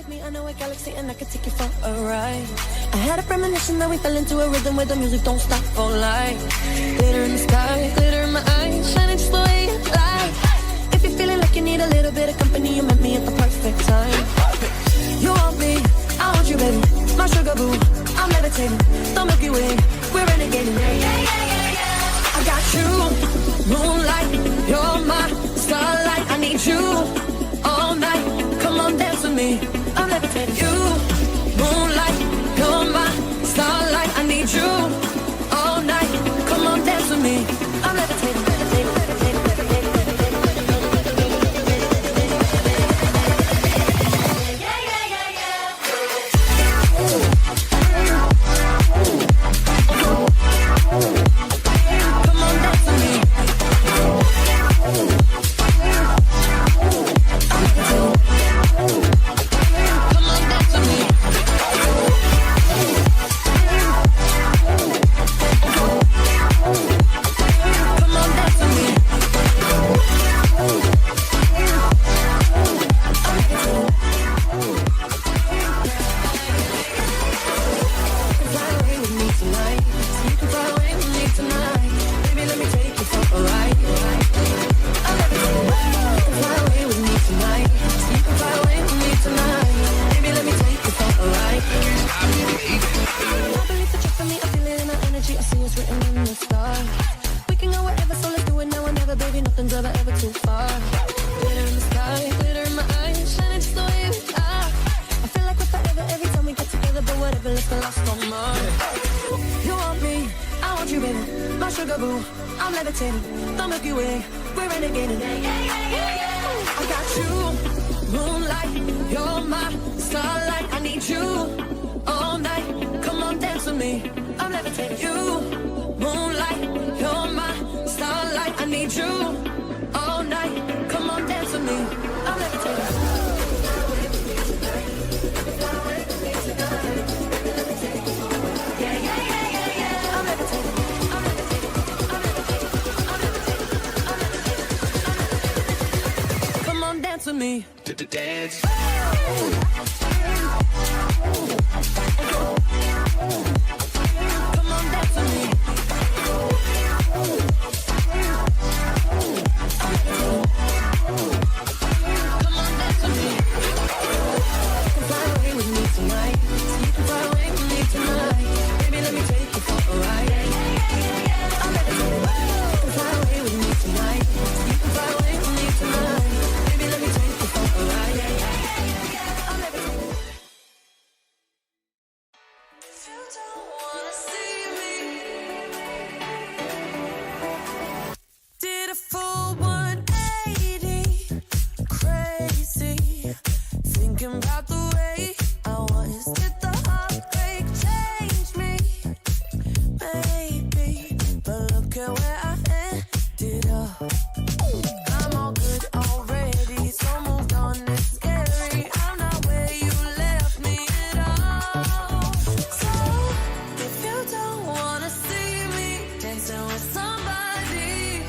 with me, I know a galaxy and I could take you for a ride. I had a premonition that we fell into a rhythm where the music don't stop for life. Glitter in the sky, glitter in my eyes, shining just the way you like. If you're feeling like you need a little bit of company, you met me at the perfect time. You want me, I want you, baby. My sugar boo, I'm levitating. The Milky Way, we're renegading. I got you, moonlight, you're my starlight. I need you all night. Come on, dance with me. I'm levitating. You, moonlight, you're my starlight. I need you all night. Come on, dance with me. I'm levitating. I'm levitating, the Milky Way, we're renegading. I got you, moonlight, you're my starlight. I need you all night. Come on, dance with me. I'm levitating. You, moonlight, you're my starlight. I need you all night. Come on, dance with me. I'm levitating. Dance with me. Dance. Come on, dance with me. Come on, dance with me. You can fly away with me tonight. You can fly away with me tonight. Baby, let me take you for a ride. I'm levitating. You can fly away with me tonight. You can fly away with me tonight. Did a full 180, crazy, thinking about the way I was. Did the heartbreak change me? Maybe, but look at where I ended up. I'm all good already, so moved on. It's scary, I'm not where you left me at all. So, if you don't wanna see me dancing with somebody,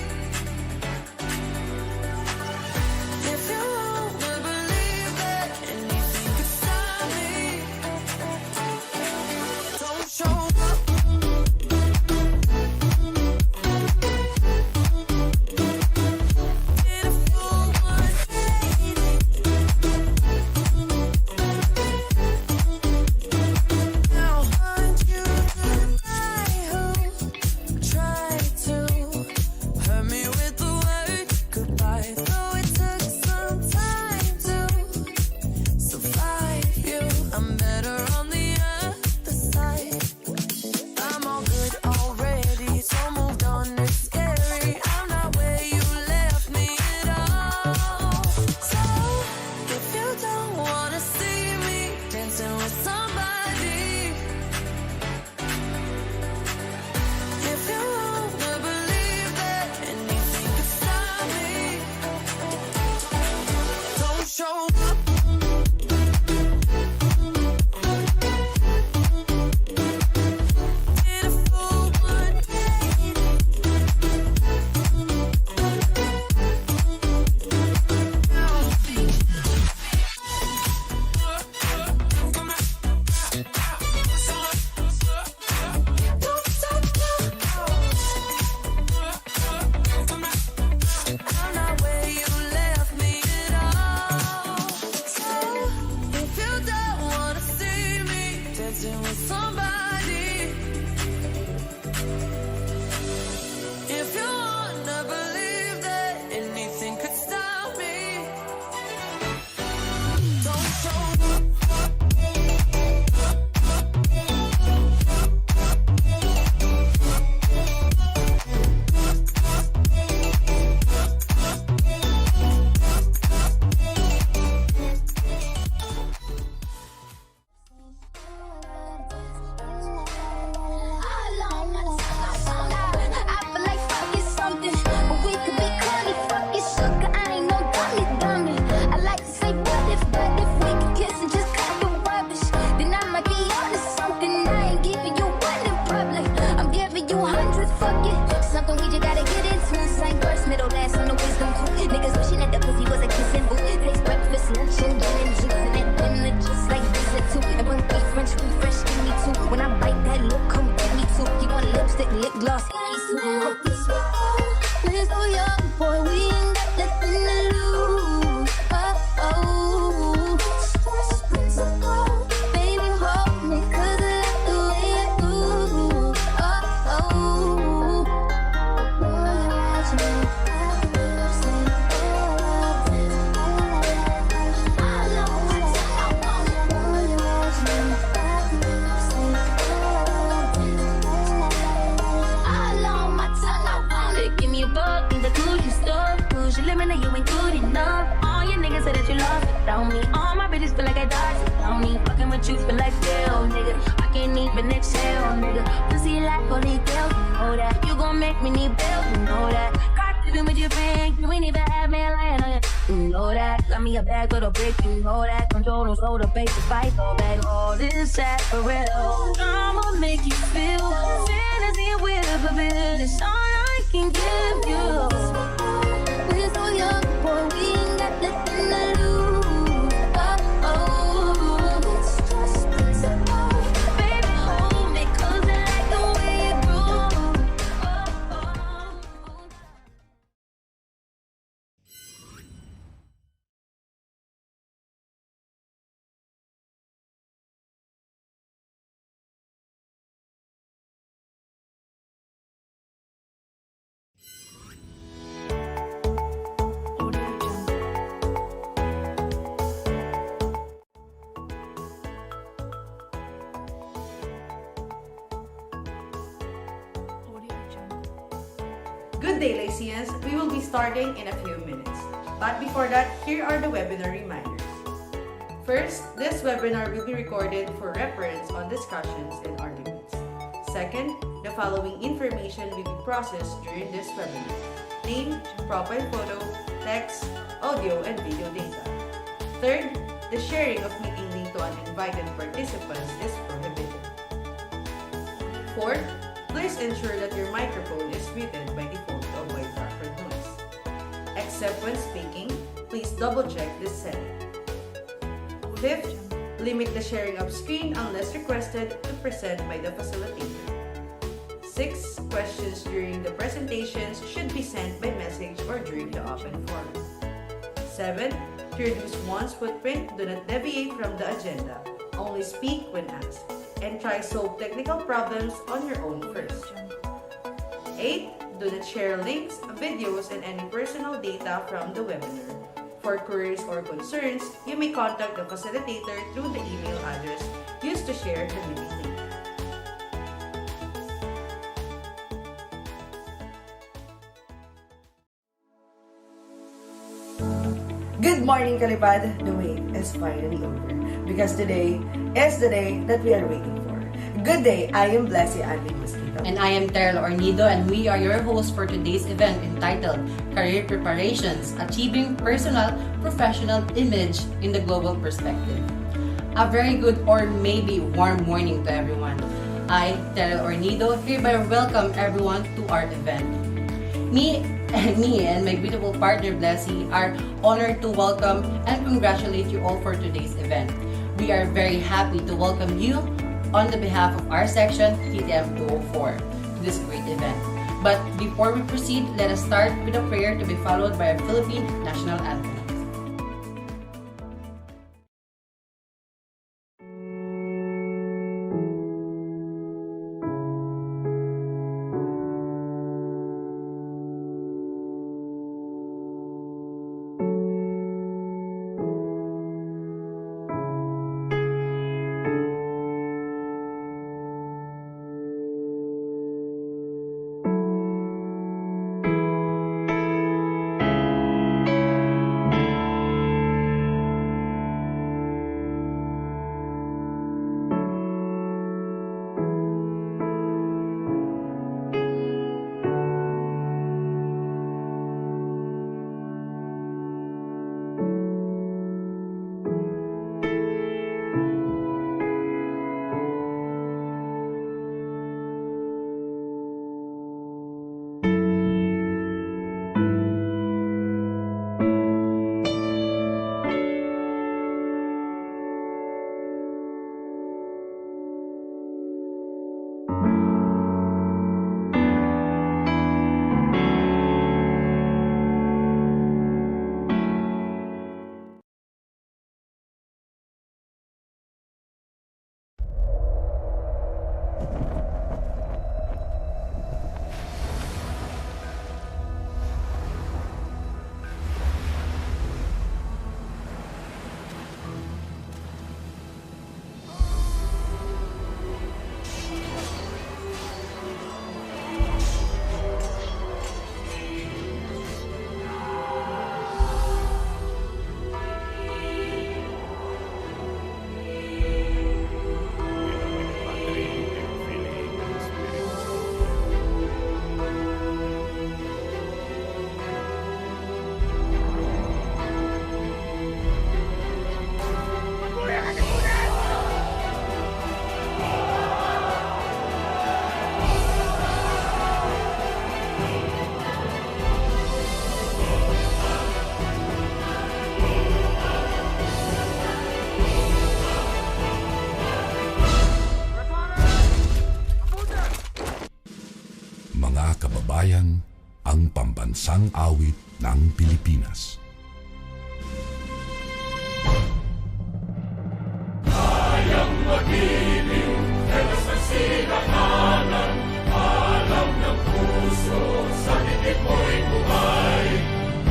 if you wanna believe that anything could stop me, don't show up. Did a full 180. Now aren't you the guy who tried to hurt me with the word goodbye? Though it took some time to survive you, I'm better on the other side. I'm all good already, so moved on. It's scary, I'm not where you left me at all. So, if you don't wanna see me dancing with somebody, if you wanna believe that anything could stop me, don't show up. Did a full 180. Now middle last on the wisdom tooth. Niggas wishing that the pussy was a kissing booth. Taste breakfast, lunch, and dinner juice. And that dinner just like this and two. And when beef French food fresh, give me two. When I bite that lip, come get me too. You want lipstick, lip gloss, give me two. We're so young, boy, we ain't got nothing to lose. Oh, oh. Stress principle, baby, hold me, 'cause I like the way it moves. Oh, oh. Boy, you're watching me, I say, oh, I know what I want. Boy, you're watching me, I say, I know my tongue, I want it. Give me a buck in the Gucci store. Cause you living and you ain't good enough. All your niggas say that you lost without me. All my bitches feel like I died without me. Fucking with you feel like jail, nigga. I can't even exhale, nigga. Pussy like holy girl, you know that. You gon' make me need bail, you know that. Got living with your friend, you ain't even have me lying on you. You know that. Got me a bag for the brick, you know that. Control no soul to face the fight, go back. All this sad for real. I'ma make you feel fantasy with a fulfill. It's all I can give you. We're so young, boy, we ain't got nothing to lose. Oh, oh. It's just principle. Baby, hold me, 'cause I like the way you groove. Oh, oh. Good day, Lyceans! We will be starting in a few minutes. But before that, here are the webinar reminders. First, this webinar will be recorded for reference on discussions and arguments. Second, the following information will be processed during this webinar: name, profile photo, text, audio, and video data. Third, the sharing of meeting link to uninvited participants is prohibited. Fourth, please ensure that your microphone is muted by default to avoid background noise. Except when speaking, please double-check this setting. Fifth, limit the sharing of screen unless requested to present by the facilitator. 6. Questions during the presentations should be sent by message or during the open forum. 7. To reduce one's footprint, do not deviate from the agenda. Only speak when asked. And try solve technical problems on your own first. 8. Do not share links, videos, and any personal data from the webinar. For queries or concerns, you may contact the facilitator through the email address used to share the meeting link. Good morning, Kalipad! The wait is finally over because today is the day that we are waiting for. Good day, I am Blessy Andy Mosquito. And I am Terrell Ornido, and we are your hosts for today's event entitled Career Preparations, Achieving Personal Professional Image in the Global Perspective. A very good or maybe warm morning to everyone. I, Terrell Ornido, hereby welcome everyone to our event. Me and my beautiful partner Blessy are honored to welcome and congratulate you all for today's event. We are very happy to welcome you on the behalf of our section, CITHM 204, to this great event. But before we proceed, let us start with a prayer to be followed by our Philippine National Anthem. pambansang awit ng Pilipinas. Kayang mag-ibig, telos ng sinakanan, alam ng puso, sa titik mo'y buhay.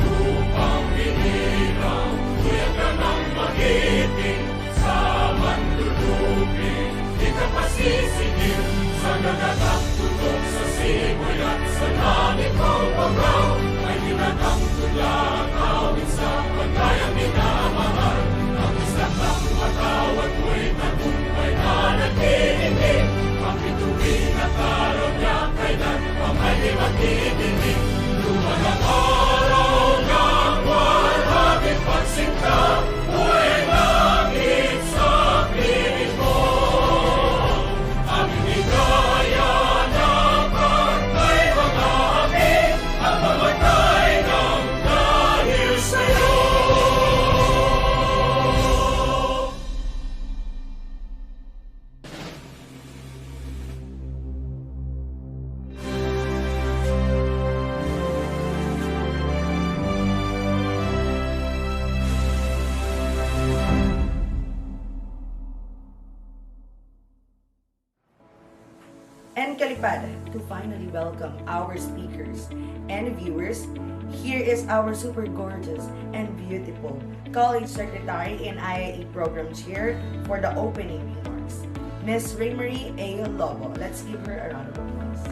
Lupang hinirang, tuyag ka ng magiting, sa manlulupin, di ka pasisigil, sa nagagang tutok sa simoy at sa langit mong pagaw, ay ginatang tulad, awit sa pagkayang minamahal. Ang isang ng matawad mo'y tagumpay na nagtitindig, ang bituin at araw niya kailan ang ay magtitindig. Lumanang araw ng walhagit pagsinta, buhay langit sa piling mo. Ang higaya na pagkay mga amin, ang mamatay ng dahil sa'yo. And Kalipad, to finally welcome our speakers and viewers, here is our super gorgeous and beautiful College Secretary and IAE Program Chair for the opening remarks, Ms. Raymarie A. Lobo. Let's give her a round of applause.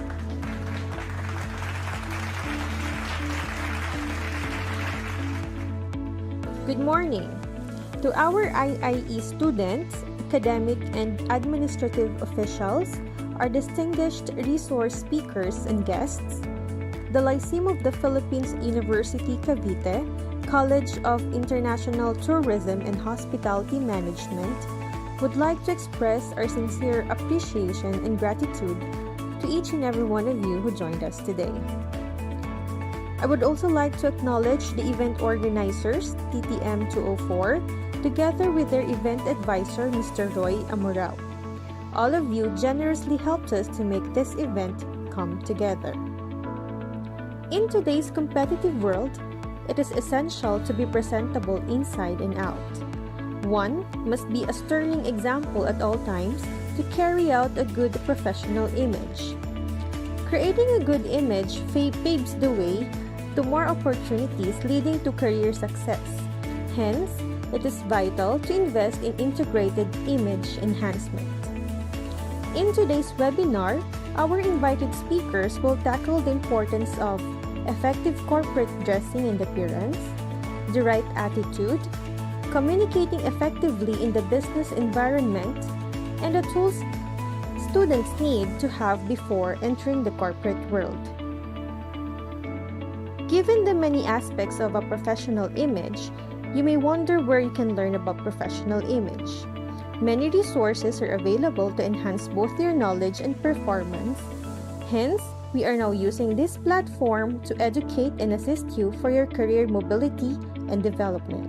Good morning. To our IIE students, academic and administrative officials, our distinguished resource speakers and guests, the Lyceum of the Philippines University Cavite, College of International Tourism and Hospitality Management, would like to express our sincere appreciation and gratitude to each and every one of you who joined us today. I would also like to acknowledge the event organizers, CITHM 204, together with their event advisor, Mr. Roy Amorao. All of you generously helped us to make this event come together. In today's competitive world, it is essential to be presentable inside and out. One must be a sterling example at all times to carry out a good professional image. Creating a good image paves the way to more opportunities leading to career success. Hence, it is vital to invest in integrated image enhancement. In today's webinar, our invited speakers will tackle the importance of effective corporate dressing and appearance, the right attitude, communicating effectively in the business environment, and the tools students need to have before entering the corporate world. Given the many aspects of a professional image, you may wonder where you can learn about professional image. Many resources are available to enhance both your knowledge and performance. Hence, we are now using this platform to educate and assist you for your career mobility and development.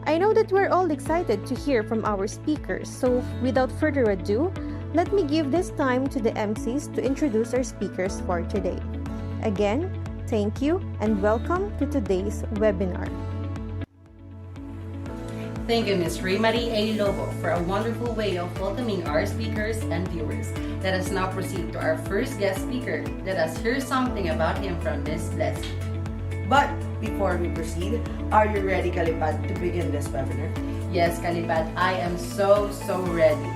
I know that we're all excited to hear from our speakers, so without further ado, let me give this time to the MCs to introduce our speakers for today. Again, thank you and welcome to today's webinar. Thank you, Ms. Raymarie A. Lobo, for a wonderful way of welcoming our speakers and viewers. Let us now proceed to our first guest speaker. Let us hear something about him from Ms. Blessy. But before we proceed, are you ready, Kalipad, to begin this webinar? Yes, Kalipad, I am so ready.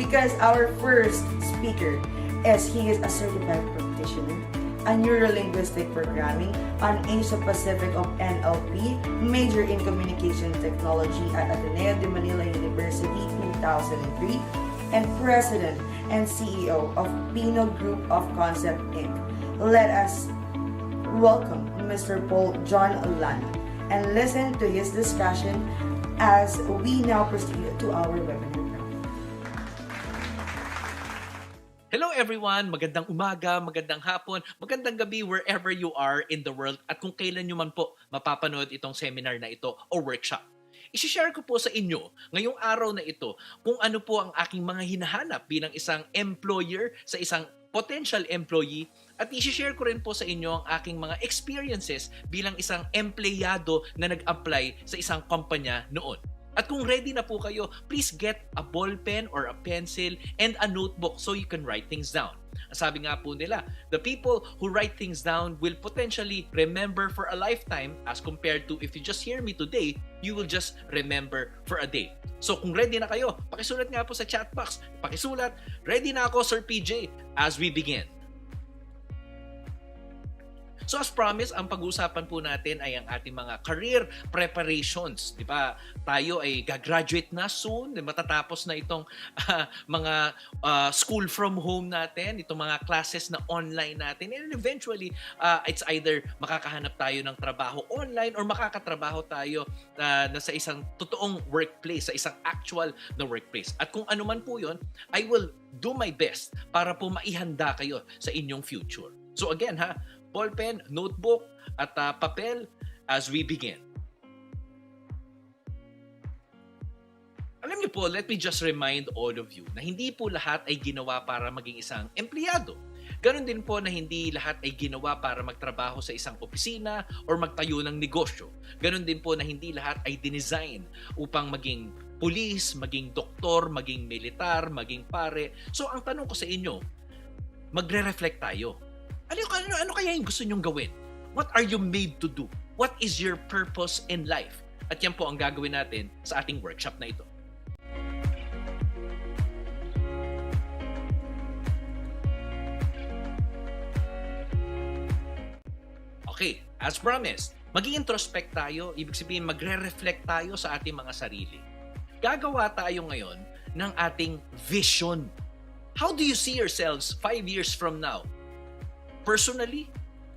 Because our first speaker he is a certified practitioner, a neurolinguistic programming, an Asia Pacific of NLP, major in communication technology at Ateneo de Manila University 2003, and president and CEO of Pino Group of Concept Inc. Let us welcome Mr. Paul John Lana and listen to his discussion as we now proceed to our webinar. Hello everyone! Magandang umaga, magandang hapon, magandang gabi wherever you are in the world at kung kailan nyo man po mapapanood itong seminar na ito o workshop. I-share ko po sa inyo ngayong araw na ito kung ano po ang aking mga hinahanap bilang isang employer sa isang potential employee At i-share ko rin po sa inyo ang aking mga experiences bilang isang empleyado na nag-apply sa isang kumpanya noon. At kung ready na po kayo, please get a ball pen or a pencil and a notebook so you can write things down. Sabi nga po nila, the people who write things down will potentially remember for a lifetime as compared to if you just hear me today, you will just remember for a day. So kung ready na kayo, pakisulat nga po sa chat box. Pakisulat, ready na ako Sir PJ, as we begin. So as promised, ang pag-uusapan po natin ay ang ating mga career preparations. Di ba? Tayo ay gagraduate na soon. Matatapos na itong mga school from home natin, itong mga classes na online natin. And eventually, it's either makakahanap tayo ng trabaho online or makakatrabaho tayo na sa isang totoong workplace, sa isang actual na workplace. At kung ano man po yun, I will do my best para po maihanda kayo sa inyong future. So again ballpen, notebook, at papel as we begin. Alam niyo po, let me just remind all of you na hindi po lahat ay ginawa para maging isang empleyado. Ganon din po na hindi lahat ay ginawa para magtrabaho sa isang opisina or magtayo ng negosyo. Ganon din po na hindi lahat ay dinesign upang maging pulis, maging doktor, maging militar, maging pare. So ang tanong ko sa inyo, magre-reflect tayo. Ano kaya yung gusto nyong gawin? What are you made to do? What is your purpose in life? At yan po ang gagawin natin sa ating workshop na ito. Okay, as promised, mag-i-introspect tayo, ibig sabihin magre-reflect tayo sa ating mga sarili. Gagawa tayo ngayon ng ating vision. How do you see yourselves 5 years from now? Personally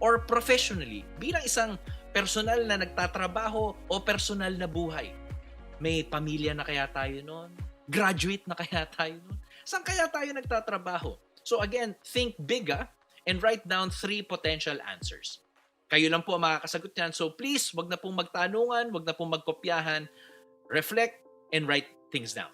or professionally, bilang isang personal na nagtatrabaho o personal na buhay. May pamilya na kaya tayo noon? Graduate na kaya tayo noon? Saan kaya tayo nagtatrabaho? So again, think big and write down 3 potential answers. Kayo lang po ang makakasagot yan. So please, wag na pong magtanungan, wag na pong magkopyahan. Reflect and write things down.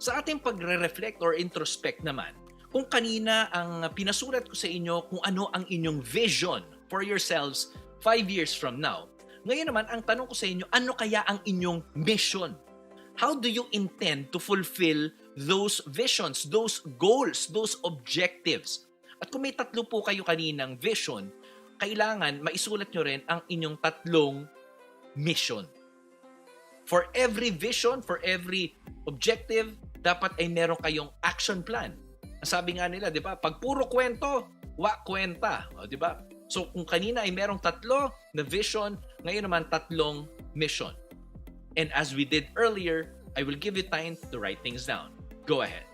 Sa ating pagre-reflect or introspect naman, kung kanina ang pinasulat ko sa inyo kung ano ang inyong vision for yourselves 5 years from now, ngayon naman ang tanong ko sa inyo, ano kaya ang inyong mission? How do you intend to fulfill those visions, those goals, those objectives? At kung may 3 po kayo kaninang vision, kailangan maisulat nyo rin ang inyong 3 mission. For every vision, for every objective, dapat ay meron kayong action plan. Ang sabi nga nila, di ba? Pag puro kwento, wa kwenta. O, di ba? So, kung kanina ay merong 3 na vision, ngayon naman 3 mission. And as we did earlier, I will give you time to write things down. Go ahead.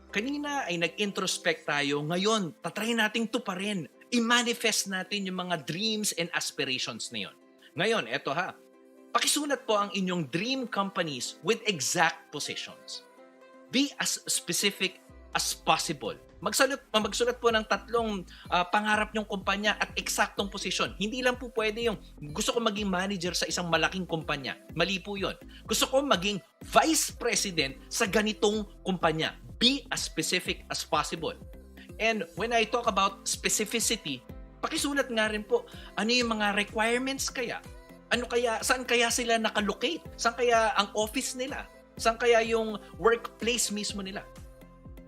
Kanina ay nag-introspect tayo. Ngayon, tatry nating tuparin. I-manifest natin yung mga dreams and aspirations na yun. Ngayon, eto ha. Pakisulat po ang inyong dream companies with exact positions. Be as specific as possible. Magsulat po ng 3 pangarap nyong kumpanya at eksaktong posisyon. Hindi lang po pwede yung gusto ko maging manager sa isang malaking kumpanya. Mali po yun. Gusto ko maging vice president sa ganitong kumpanya. Be as specific as possible. And when I talk about specificity, pakisulat nga rin po, ano yung mga requirements kaya? Saan kaya sila nakalocate? Saan kaya ang office nila? Saan kaya yung workplace mismo nila?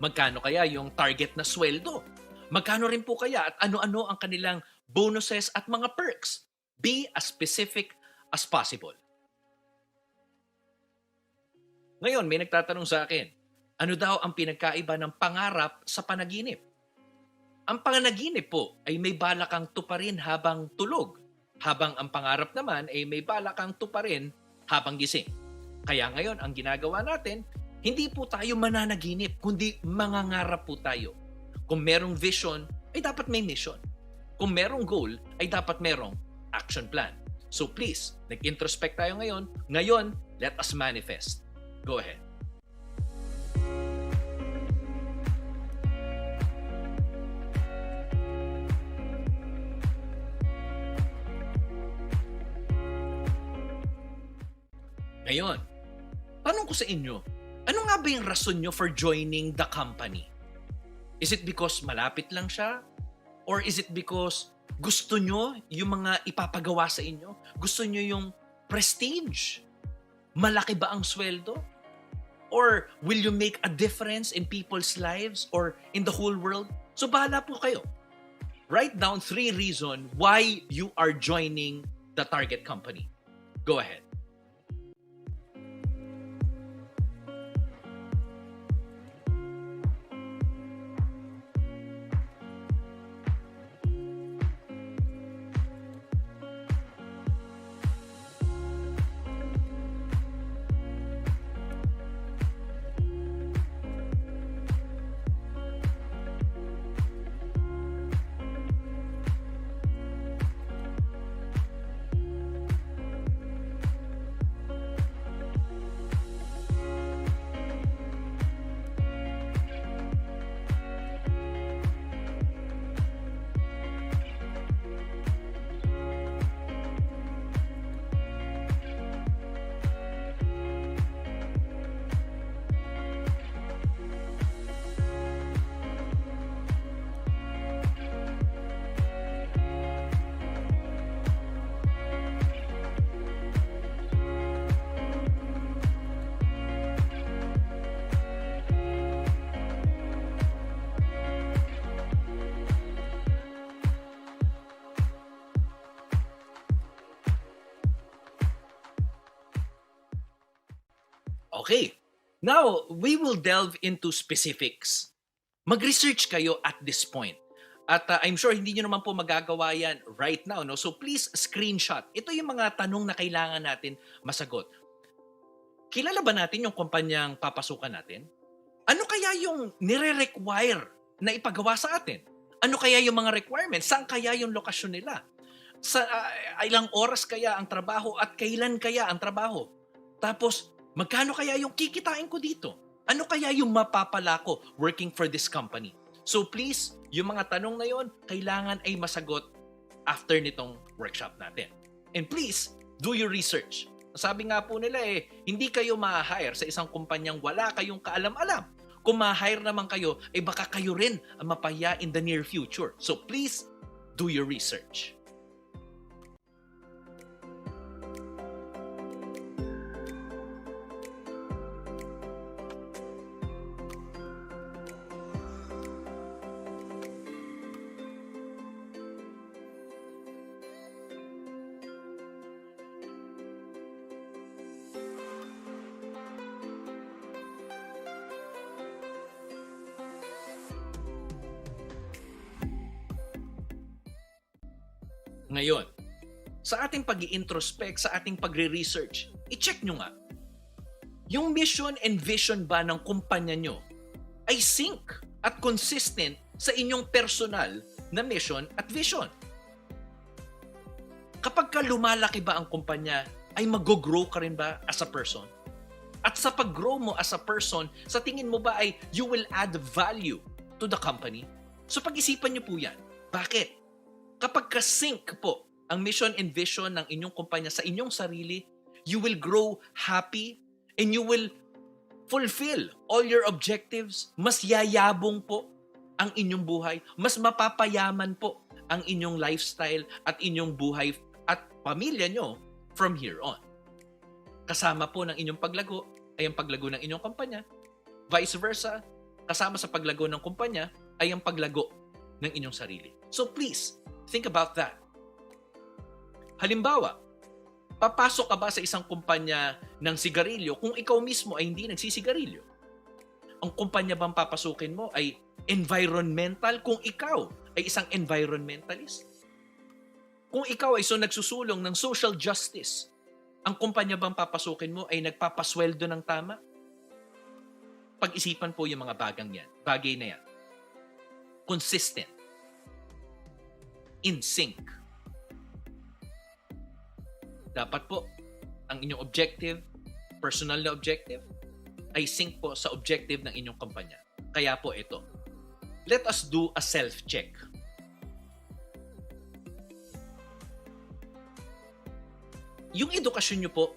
Magkano kaya yung target na sweldo? Magkano rin po kaya at ano-ano ang kanilang bonuses at mga perks? Be as specific as possible. Ngayon, may nagtatanong sa akin, ano daw ang pinagkaiba ng pangarap sa panaginip? Ang panaginip po ay may balakang tuparin habang tulog, habang ang pangarap naman ay may balakang tuparin habang gising. Kaya ngayon, ang ginagawa natin, hindi po tayo mananaginip, kundi mangangarap po tayo. Kung merong vision, ay dapat may mission. Kung merong goal, ay dapat merong action plan. So please, nag-introspect tayo ngayon. Ngayon, let us manifest. Go ahead. Ngayon, tanong ko sa inyo, ano nga ba yung rason nyo for joining the company? Is it because malapit lang siya? Or is it because gusto nyo yung mga ipapagawa sa inyo? Gusto nyo yung prestige? Malaki ba ang sweldo? Or will you make a difference in people's lives or in the whole world? So bahala po kayo. Write down 3 reasons why you are joining the target company. Go ahead. Okay. Now, we will delve into specifics. Mag-research kayo at this point. At I'm sure hindi nyo naman po magagawa yan right now. No? So please screenshot. Ito yung mga tanong na kailangan natin masagot. Kilala ba natin yung kumpanyang papasukan natin? Ano kaya yung nire-require na ipagawa sa atin? Ano kaya yung mga requirements? Saan kaya yung lokasyon nila? Sa ilang oras kaya ang trabaho at kailan kaya ang trabaho? Tapos, magkano kaya yung kikitain ko dito? Ano kaya yung mapapala ko working for this company? So please, yung mga tanong na yon, kailangan ay masagot after nitong workshop natin. And please, do your research. Sabi nga po nila hindi kayo ma-hire sa isang kumpanyang wala kayong kaalam-alam. Kung ma-hire naman kayo, baka kayo rin ang mapahiya in the near future. So please, do your research. Ngayon, sa ating pag-i-introspect, sa ating pagre-research, i-check nyo nga. Yung mission and vision ba ng kumpanya nyo ay sync at consistent sa inyong personal na mission at vision. Kapag ka lumalaki ba ang kumpanya, ay mag-grow ka rin ba as a person? At sa pag-grow mo as a person, sa tingin mo ba ay you will add value to the company? So pag-isipan niyo po yan. Bakit? Kapag ka-sync po ang mission and vision ng inyong kumpanya sa inyong sarili, you will grow happy and you will fulfill all your objectives. Mas yayabong po ang inyong buhay. Mas mapapayaman po ang inyong lifestyle at inyong buhay at pamilya nyo from here on. Kasama po ng inyong paglago ay ang paglago ng inyong kumpanya. Vice versa, kasama sa paglago ng kumpanya ay ang paglago ng inyong sarili. So please, think about that. Halimbawa, papasok ka ba sa isang kumpanya ng sigarilyo kung ikaw mismo ay hindi nagsisigarilyo? Ang kumpanya bang papasukin mo ay environmental kung ikaw ay isang environmentalist? Kung ikaw ay nagsusulong ng social justice, ang kumpanya bang papasukin mo ay nagpapasweldo ng tama? Pag-isipan po yung mga bagay na yan. Consistent. In sync. Dapat po, ang inyong objective, personal na objective, ay sync po sa objective ng inyong kumpanya. Kaya po ito. Let us do a self-check. Yung edukasyon nyo po,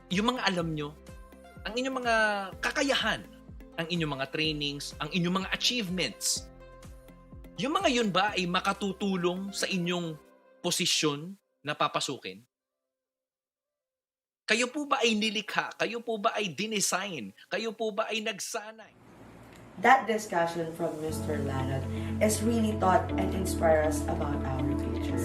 yung mga alam nyo, ang inyong mga kakayahan, ang inyong mga trainings, ang inyong mga achievements, yung mga yun ba ay makatutulong sa inyong posisyon na papasukin? Kayo po ba ay nilikha? Kayo po ba ay dinesign? Kayo po ba ay nagsanay? That discussion from Mr. Lanot is really taught and inspire us about our future.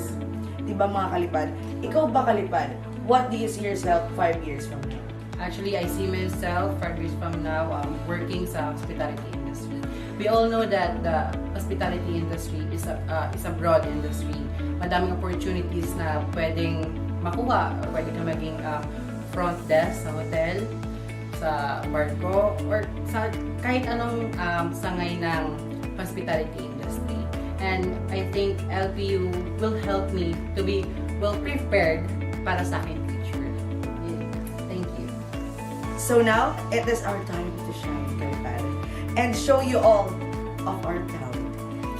Diba mga kalipad? Ikaw ba kalipad? What do you see yourself 5 years from now? Actually, I see myself 5 years from now working sa hospitality industry. We all know that the hospitality industry is a broad industry. Madaming opportunities na pwedeng makuha. Pwede ka maging front desk sa hotel, sa barko, or sa kahit anong sangay ng hospitality industry. And I think LPU will help me to be well prepared para sa aking future. Thank you. So now, it is our time to shine, kalipad, and show you all of our talent.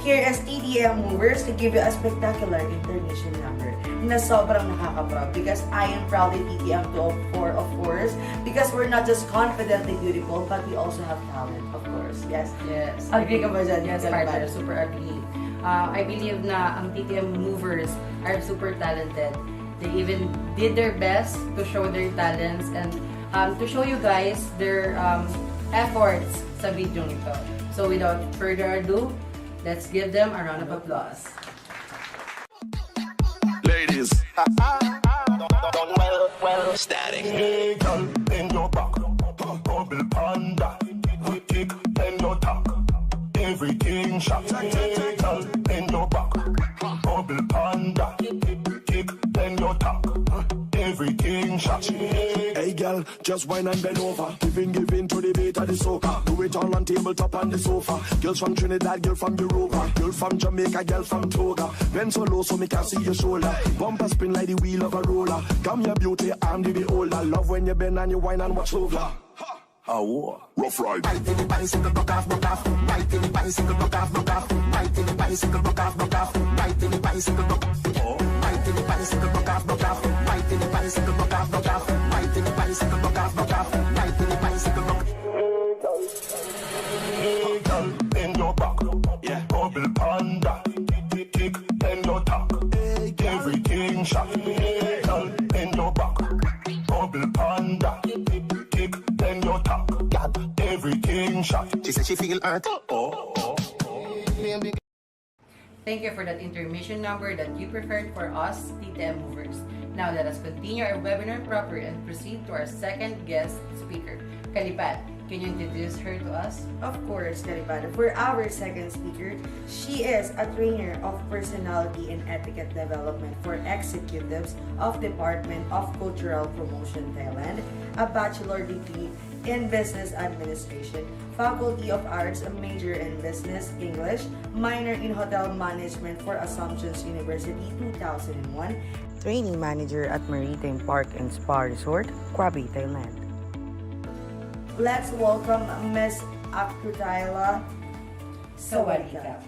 Here is CITHM Movers to give you a spectacular intermission number na sobrang nakaka-proud because I am proudly CITHM 204, of course, because we're not just confidently beautiful, but we also have talent, of course. Yes? Yes. Agree ka ba dyan? Yes, partner. Super agree. I believe na ang CITHM Movers are super talented. They even did their best to show their talents and to show you guys their efforts sa video nito. So without further ado, let's give them a round of applause. Ladies, static. Hey, girl, bend your back, bubble panda, kick, bend your tack, everything shot. Hey, girl, bend your back, bubble panda, kick, bend your tack, everything shot. Hey, girl, just whine and bend over, giving to the beat of the soca. Do it all on tabletop on the sofa. Girls from Trinidad, girl from Europa, girl from Jamaica, girl from Toga. Bend so low so me can see your shoulder. Bumper spin like the wheel of a roller. Come your beauty, I'm the beholder. Love when you bend and you whine and watch over. Oh, rough ride. Right in the bicycle, broke off. Right in the bicycle, broke off. Right in the bicycle, broke off. Right in the bicycle, broke off. Right in the bicycle, broke off. Right in the bicycle, broke off. Right in the bicycle, broke off. Right in the bicycle, broke off. Hey, girl, bend your back. Yeah, bubble panda. Kick, bend your tack. Everything shot. Hey, girl, bend your back. Bubble panda. Kick, bend your tack. Everything shot. She said she feel hurt. Thank you for that intermission number that you preferred for us, CITHM Movers. Now let us continue our webinar proper and proceed to our second guest speaker. Kalipad, can you introduce her to us? Of course, kalipad. For our second speaker, she is a trainer of personality and etiquette development for executives of Department of Cultural Promotion Thailand, a bachelor degree in Business Administration, Faculty of Arts, a major in Business English, minor in Hotel Management for Assumptions University 2001, training manager at Maritime Park and Spa Resort, Krabi, Thailand. Let's welcome Ms. Akutaila Sawadika.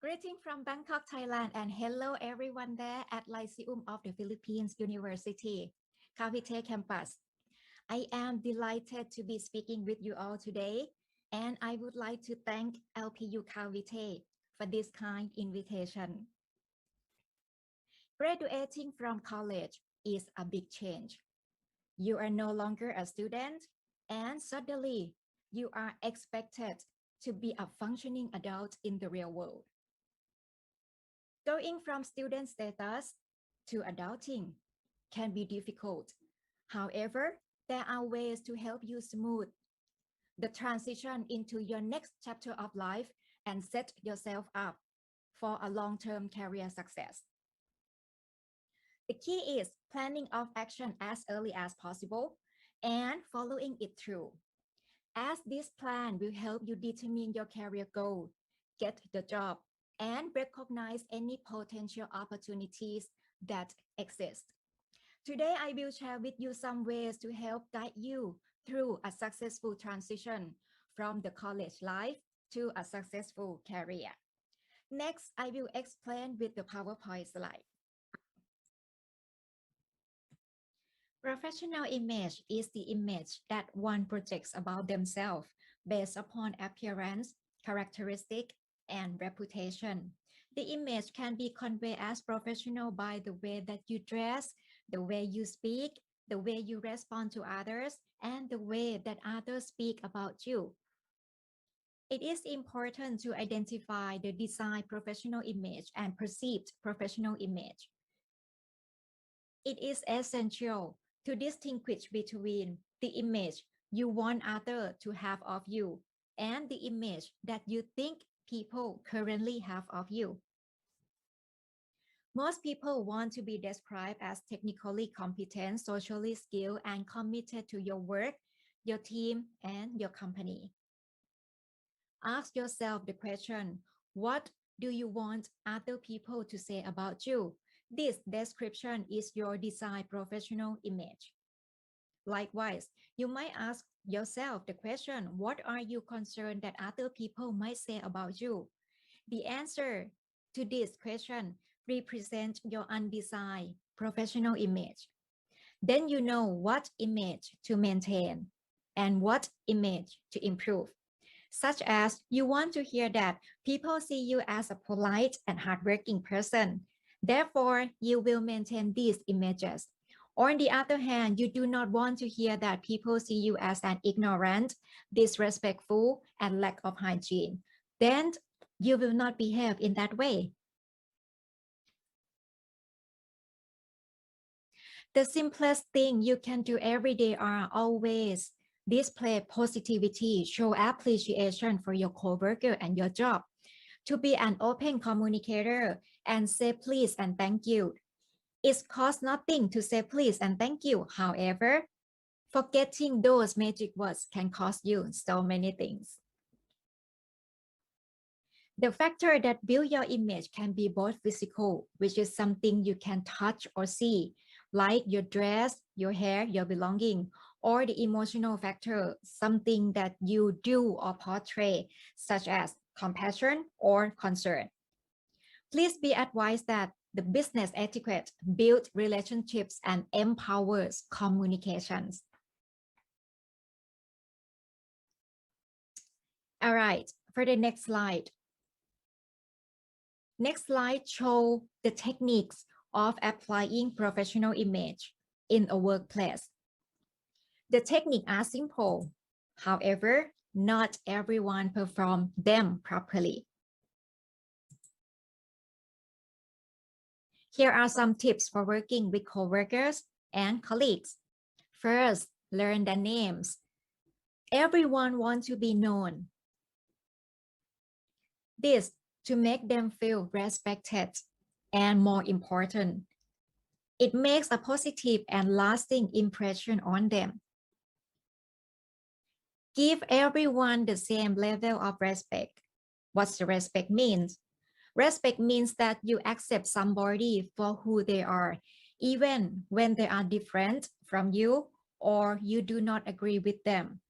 Greeting from Bangkok, Thailand, and hello everyone there at Lyceum of the Philippines University, Cavite campus. I am delighted to be speaking with you all today, and I would like to thank LPU Cavite for this kind invitation. Graduating from college is a big change. You are no longer a student, and suddenly you are expected to be a functioning adult in the real world. Going from student status to adulting can be difficult. However, there are ways to help you smooth the transition into your next chapter of life and set yourself up for a long-term career success. The key is planning of action as early as possible and following it through, as this plan will help you determine your career goal, get the job, and recognize any potential opportunities that exist. Today, I will share with you some ways to help guide you through a successful transition from the college life to a successful career. Next, I will explain with the PowerPoint slide. Professional image is the image that one projects about themselves based upon appearance, characteristic, and reputation. The image can be conveyed as professional by the way that you dress, the way you speak, the way you respond to others, and the way that others speak about you. It is important to identify the desired professional image and perceived professional image. It is essential to distinguish between the image you want others to have of you and the image that you think people currently have of you. Most people want to be described as technically competent, socially skilled, and committed to your work, your team, and your company. Ask yourself the question, what do you want other people to say about you? This description is your desired professional image. Likewise, you might ask yourself the question, what are you concerned that other people might say about you? The answer to this question represents your undesired professional image. Then you know what image to maintain and what image to improve. Such as you want to hear that people see you as a polite and hardworking person. Therefore, you will maintain these images. Or on the other hand, you do not want to hear that people see you as an ignorant, disrespectful, and lack of hygiene. Then you will not behave in that way. The simplest thing you can do every day are always display positivity, show appreciation for your coworker and your job, to be an open communicator and say please and thank you. It costs nothing to say please and thank you. However, forgetting those magic words can cost you so many things. The factor that build your image can be both physical, which is something you can touch or see, like your dress, your hair, your belonging, or the emotional factor, something that you do or portray, such as compassion or concern. Please be advised that the business etiquette builds relationships and empowers communications. All right, for the next slide. Next slide shows the techniques of applying professional image in a workplace. The techniques are simple. However, not everyone performs them properly. Here are some tips for working with coworkers and colleagues. First, learn the names. Everyone wants to be known. This to make them feel respected, and more important, it makes a positive and lasting impression on them. Give everyone the same level of respect. What's the respect means? Respect means that you accept somebody for who they are, even when they are different from you or you do not agree with them.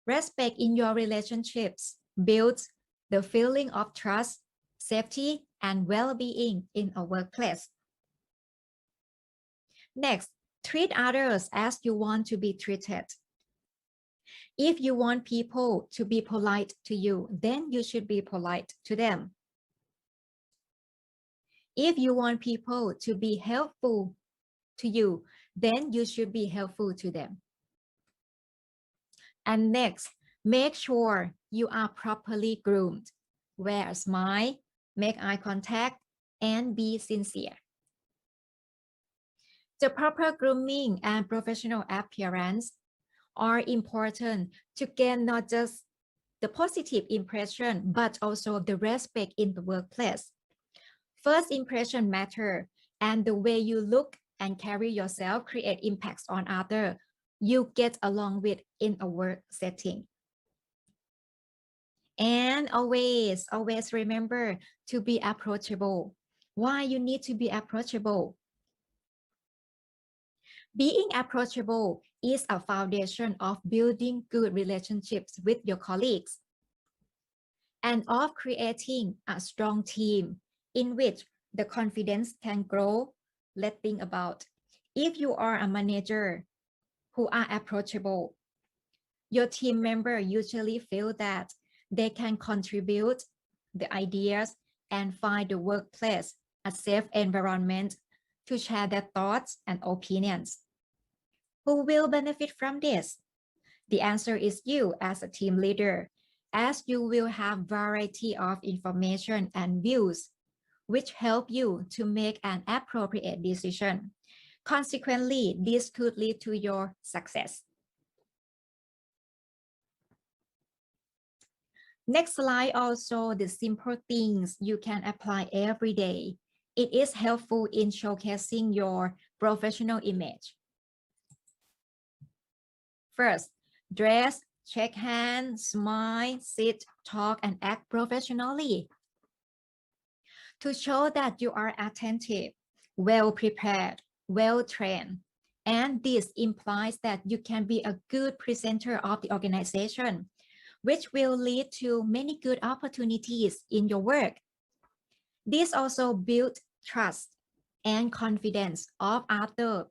Respect in your relationships builds the feeling of trust, safety, and well-being in a workplace. Next, treat others as you want to be treated. If you want people to be polite to you, then you should be polite to them. If you want people to be helpful to you, then you should be helpful to them. And next, make sure you are properly groomed. Wear a smile, make eye contact, and be sincere. The proper grooming and professional appearance are important to gain not just the positive impression, but also the respect in the workplace. First impression matter, and the way you look and carry yourself create impacts on others you get along with in a work setting. And always remember to be approachable. Why you need to be approachable? Being approachable is a foundation of building good relationships with your colleagues and of creating a strong team in which the confidence can grow. Let's think about if you are a manager who are approachable, your team member usually feel that they can contribute the ideas and find the workplace a safe environment to share their thoughts and opinions. Who will benefit from this? The answer is you as a team leader, as you will have variety of information and views, which help you to make an appropriate decision. Consequently, this could lead to your success. Next slide, also the simple things you can apply every day. It is helpful in showcasing your professional image. First, dress, shake hands, smile, sit, talk, and act professionally. To show that you are attentive, well prepared, well trained, and this implies that you can be a good presenter of the organization, which will lead to many good opportunities in your work. This also builds trust and confidence of others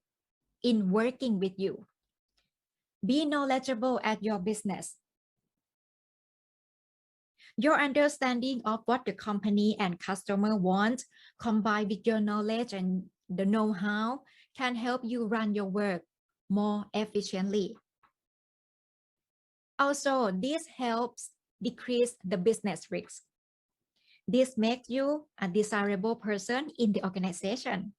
in working with you. Be knowledgeable at your business. Your understanding of what the company and customer want, combined with your knowledge and the know-how, can help you run your work more efficiently. Also, this helps decrease the business risk. This makes you a desirable person in the organization.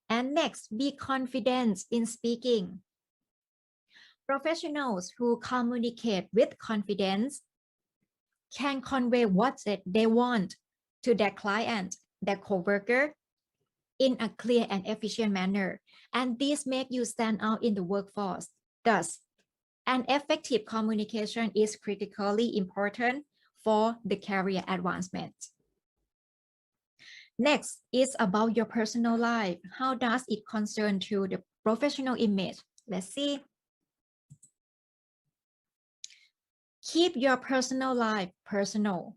And next, be confident in speaking. Professionals who communicate with confidence can convey what they want to their client, their coworker, in a clear and efficient manner. And this makes you stand out in the workforce. Thus, an effective communication is critically important for the career advancement. Next is about your personal life. How does it concern to the professional image? Let's see. Keep your personal life personal.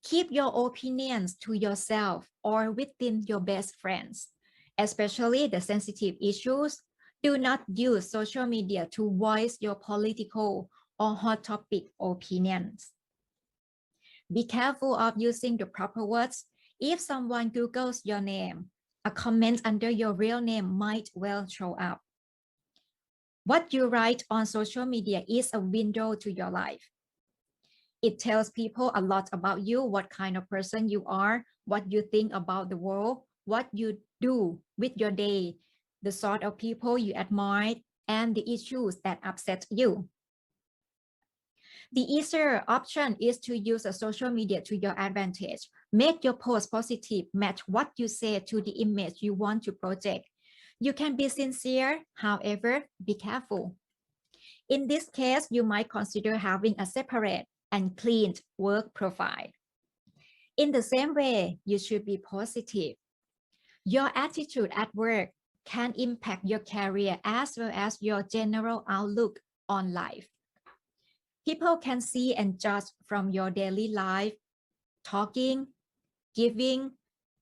Keep your opinions to yourself or within your best friends, especially the sensitive issues. Do not use social media to voice your political or hot topic opinions. Be careful of using the proper words. If someone Googles your name, a comment under your real name might well show up. What you write on social media is a window to your life. It tells people a lot about you, what kind of person you are, what you think about the world, what you do with your day, the sort of people you admire, and the issues that upset you. The easier option is to use a social media to your advantage. Make your post positive, match what you say to the image you want to project. You can be sincere, however, be careful. In this case, you might consider having a separate and cleaned work profile. In the same way, you should be positive. Your attitude at work can impact your career as well as your general outlook on life. People can see and judge from your daily life, talking, giving,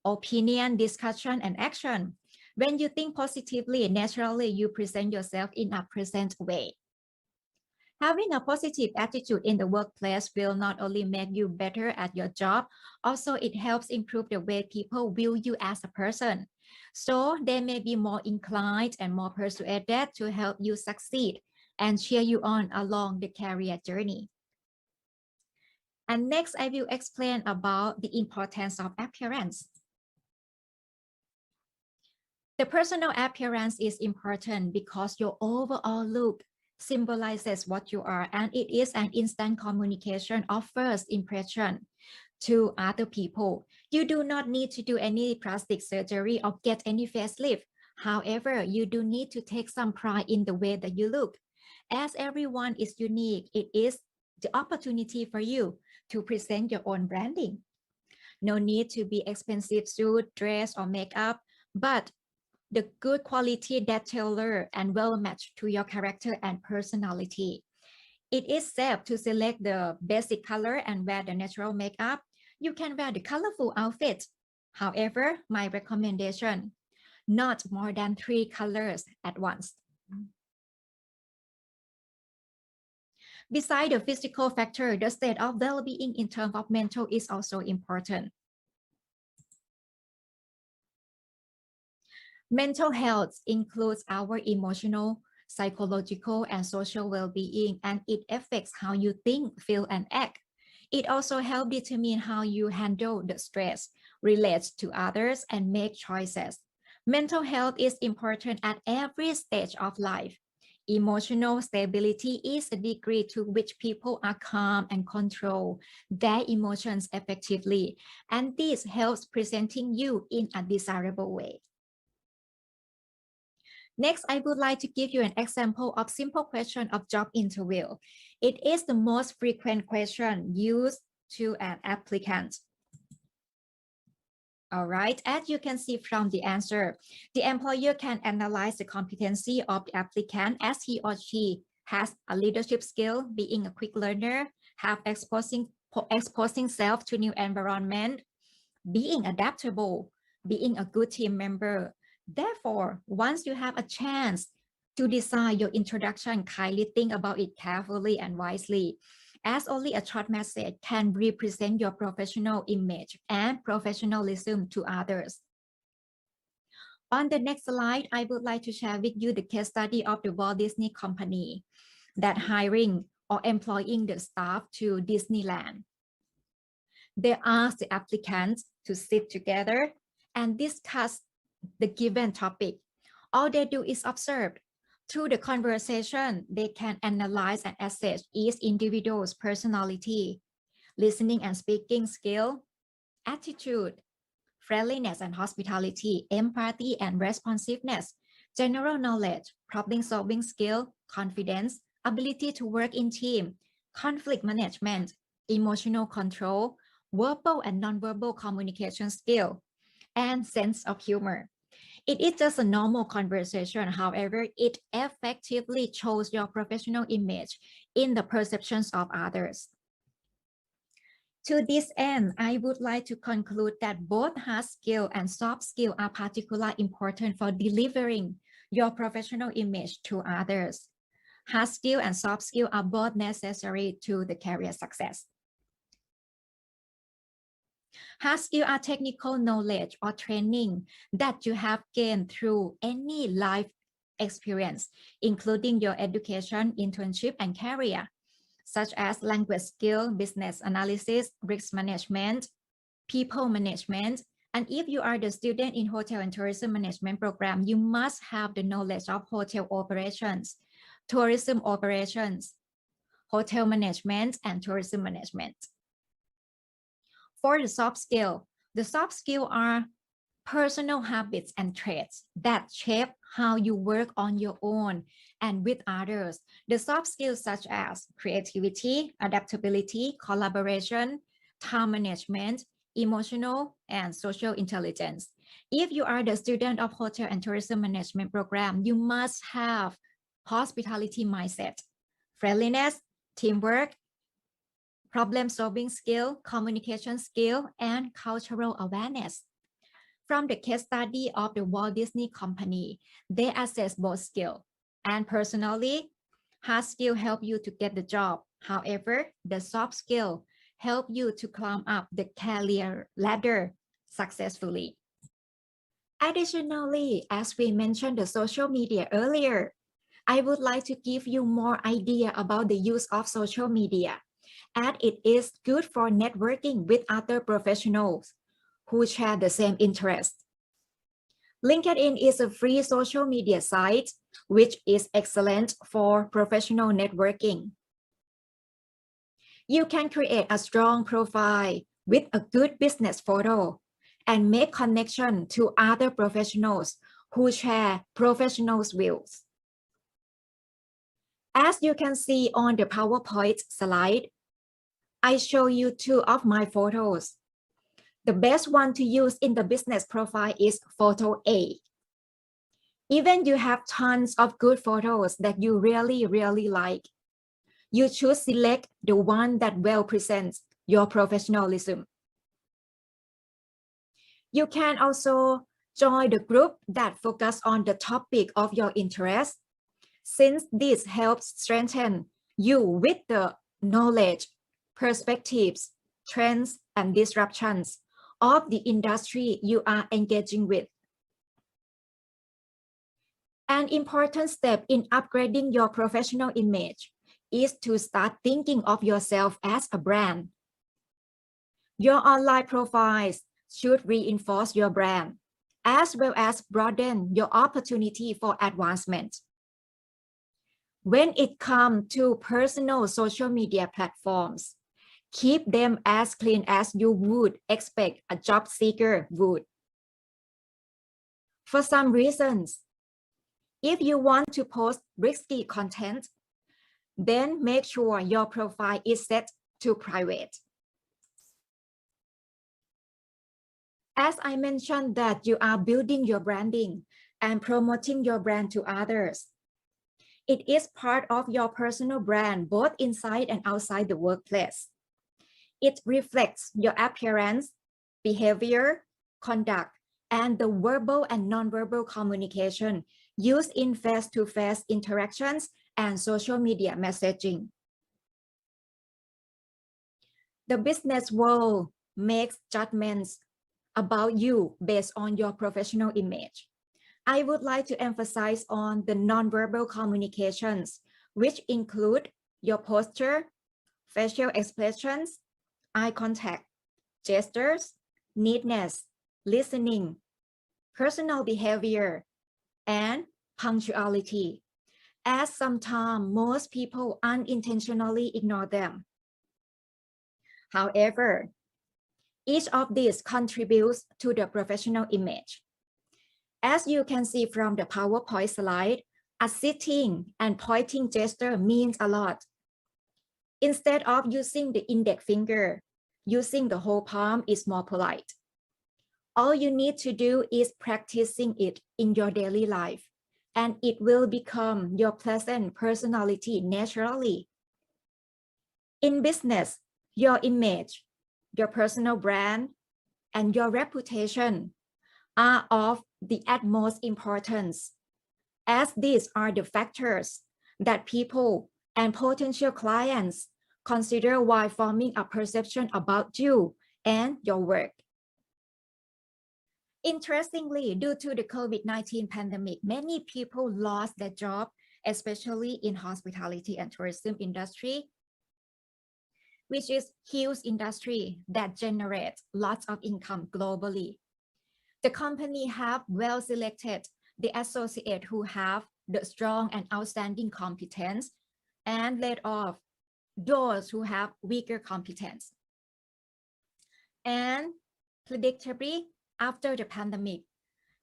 opinion, discussion, and action. When you think positively, naturally you present yourself in a present way. Having a positive attitude in the workplace will not only make you better at your job, also it helps improve the way people view you as a person. So they may be more inclined and more persuaded to help you succeed and cheer you on along the career journey. And next, I will explain about the importance of appearance. The personal appearance is important because your overall look symbolizes what you are, and it is an instant communication of first impression to other people. You do not need to do any plastic surgery or get any facelift. However, you do need to take some pride in the way that you look. As everyone is unique, it is the opportunity for you to present your own branding. No need to be expensive suit, dress, or makeup, but the good quality that tailor and well matched to your character and personality. It is safe to select the basic color and wear the natural makeup. You can wear the colorful outfit. However, my recommendation, not more than 3 colors at once. Besides the physical factor, the state of well-being in terms of mental is also important. Mental health includes our emotional, psychological, and social well-being, and it affects how you think, feel, and act. It also helps determine how you handle the stress, relate to others, and make choices. Mental health is important at every stage of life. Emotional stability is a degree to which people are calm and control their emotions effectively, and this helps presenting you in a desirable way. Next, I would like to give you an example of simple question of job interview. It is the most frequent question used to an applicant. All right, as you can see from the answer, the employer can analyze the competency of the applicant as he or she has a leadership skill, being a quick learner, have exposing self to new environment, being adaptable, being a good team member. Therefore, once you have a chance to design your introduction, kindly think about it carefully and wisely, as only a short message can represent your professional image and professionalism to others. On the next slide, I would like to share with you the case study of the Walt Disney Company that hiring or employing the staff to Disneyland. They asked the applicants to sit together and discuss the given topic. All they do is observe. Through the conversation, they can analyze and assess each individual's personality, listening and speaking skill, attitude, friendliness and hospitality, empathy and responsiveness, general knowledge, problem-solving skill, confidence, ability to work in team, conflict management, emotional control, verbal and nonverbal communication skill, and sense of humor. It is just a normal conversation. However, it effectively shows your professional image in the perceptions of others. To this end, I would like to conclude that both hard skill and soft skill are particularly important for delivering your professional image to others. Hard skill and soft skill are both necessary to the career success. Hard skills are technical knowledge or training that you have gained through any life experience, including your education, internship, and career, such as language skill, business analysis, risk management, people management. And if you are the student in hotel and tourism management program, you must have the knowledge of hotel operations, tourism operations, hotel management, and tourism management. For the soft skill are personal habits and traits that shape how you work on your own and with others. The soft skills such as creativity, adaptability, collaboration, time management, emotional, and social intelligence. If you are the student of Hotel and Tourism Management program, you must have hospitality mindset, friendliness, teamwork, problem-solving skill, communication skill, and cultural awareness. From the case study of the Walt Disney Company, they assess both skill. And personally, hard skill help you to get the job. However, the soft skill help you to climb up the career ladder successfully. Additionally, as we mentioned the social media earlier, I would like to give you more idea about the use of social media, and it is good for networking with other professionals who share the same interest. LinkedIn is a free social media site, which is excellent for professional networking. You can create a strong profile with a good business photo and make connection to other professionals who share professional views. As you can see on the PowerPoint slide, I show you two of my photos. The best one to use in the business profile is photo A. Even you have tons of good photos that you really like, you should select the one that well presents your professionalism. You can also join the group that focus on the topic of your interest, since this helps strengthen you with the knowledge, perspectives, trends, and disruptions of the industry you are engaging with. An important step in upgrading your professional image is to start thinking of yourself as a brand. Your online profiles should reinforce your brand, as well as broaden your opportunity for advancement. When it comes to personal social media platforms, keep them as clean as you would expect a job seeker would. For some reasons, if you want to post risky content, then make sure your profile is set to private. As I mentioned that you are building your branding and promoting your brand to others, it is part of your personal brand both inside and outside the workplace. It reflects your appearance, behavior, conduct, and the verbal and nonverbal communication used in face-to-face interactions and social media messaging. The business world makes judgments about you based on your professional image. I would like to emphasize on the nonverbal communications, which include your posture, facial expressions, eye contact, gestures, neatness, listening, personal behavior, and punctuality, as sometimes most people unintentionally ignore them. However, each of these contributes to the professional image. As you can see from the PowerPoint slide, a sitting and pointing gesture means a lot. Instead of using the index finger, using the whole palm is more polite. All you need to do is practicing it in your daily life, and it will become your pleasant personality naturally. In business, your image, your personal brand, and your reputation are of the utmost importance, as these are the factors that people and potential clients consider while forming a perception about you and your work. Interestingly, due to the COVID-19 pandemic, many people lost their job, especially in hospitality and tourism industry, which is huge industry that generates lots of income globally. The company have well selected the associate who have the strong and outstanding competence and laid off those who have weaker competence. And predictably, after the pandemic,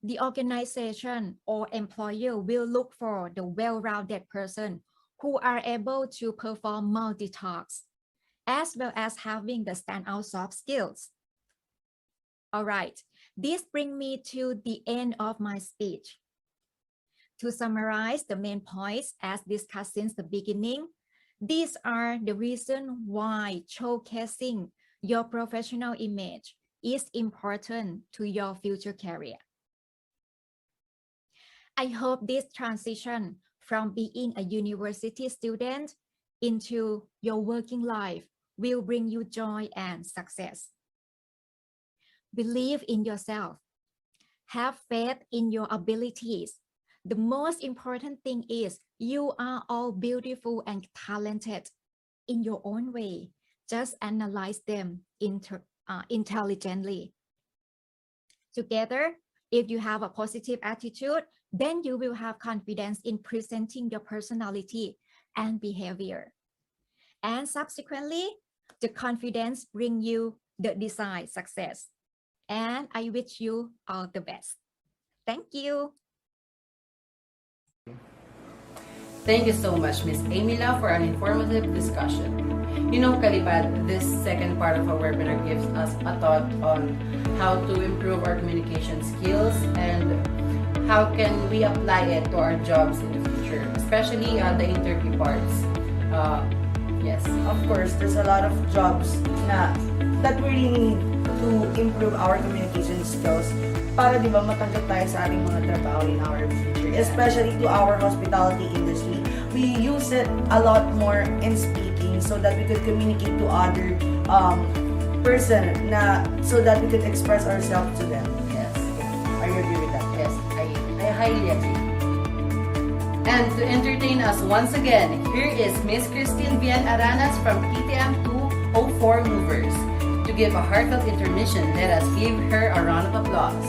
the organization or employer will look for the well-rounded person who are able to perform multitasks, as well as having the standout soft skills. All right, this brings me to the end of my speech. To summarize the main points as discussed since the beginning, these are the reasons why showcasing your professional image is important to your future career. I hope this transition from being a university student into your working life will bring you joy and success. Believe in yourself. Have faith in your abilities. The most important thing is you are all beautiful and talented in your own way. Just analyze them intelligently. Together, if you have a positive attitude, then you will have confidence in presenting your personality and behavior. And subsequently, the confidence brings you the desired success. And I wish you all the best. Thank you. Thank you so much, Ms. Amila, for an informative discussion. You know, Kalipad, this second part of our webinar gives us a thought on how to improve our communication skills and how can we apply it to our jobs in the future, especially the interview parts. Yes. Of course, there's a lot of jobs that we really need to improve our communication skills para di ba matanggap tayo sa ating mga trabaho in our future, especially to our hospitality industry. We use it a lot more in speaking so that we could communicate to other person so that we could express ourselves to them. Yes. Are you agree with that? Yes, I highly agree. And to entertain us once again, here is Miss Christine Vian Aranas from CITHM 204 Movers. To give a heartfelt intermission, let us give her a round of applause.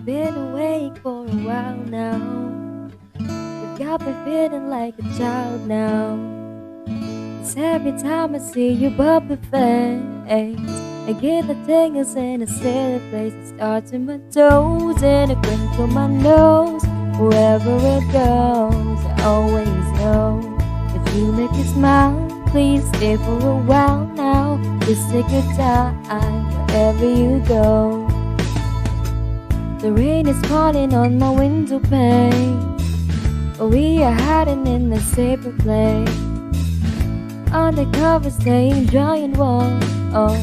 Been awake for a while now. You got me feeling like a child now. 'Cause every time I see you bubbly face, I get the tingles in a silly place. It starts in my toes and a crinkle my nose. Wherever it goes, I always know that you make me smile. Please stay for a while now. Just take your time wherever you go. The rain is falling on my window pane. We are hiding in a safer place. Undercover, staying dry and warm. Oh,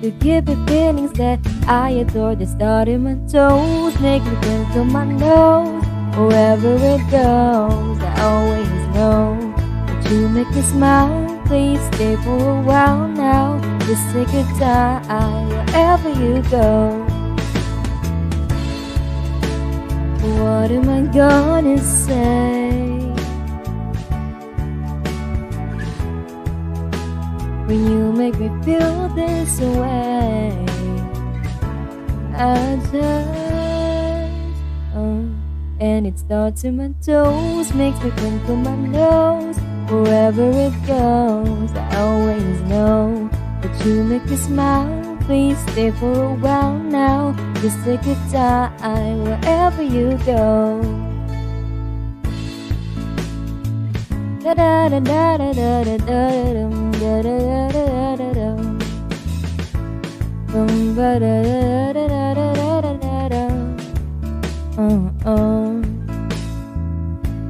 you give me feelings that I adore. They start in my toes, make me crinkle my nose. Wherever it goes, I always know that you make me smile. Please stay for a while now. Just take your time wherever you go. What am I gonna say when you make me feel this way? I just, and it starts in my toes, makes me crinkle my nose. Wherever it goes, I always know that you make me smile. Please stay for a while now. Just take your time wherever you go. Da da da da da da da da da da da da da. Boom ba da da da da da da da.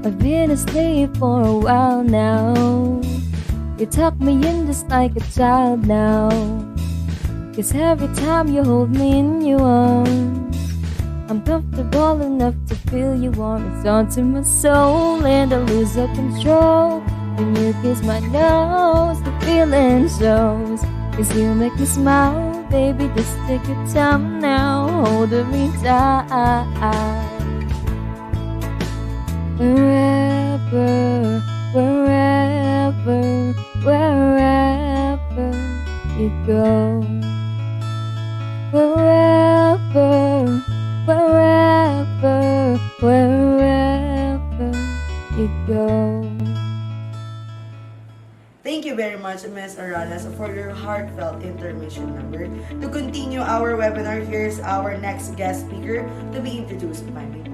I've been asleep for a while now. You tuck me in just like a child now. 'Cause every time you hold me in your arms, I'm comfortable enough to feel you warm. It's onto my soul and I lose all control. When you kiss my nose, the feeling shows. 'Cause you make me smile, baby, just take your time now. Hold me tight. wherever, wherever you go. Wherever, wherever, wherever you go. Thank you very much, Ms. Aralas, for your heartfelt intermission number. To continue our webinar, here's our next guest speaker to be introduced by my partner.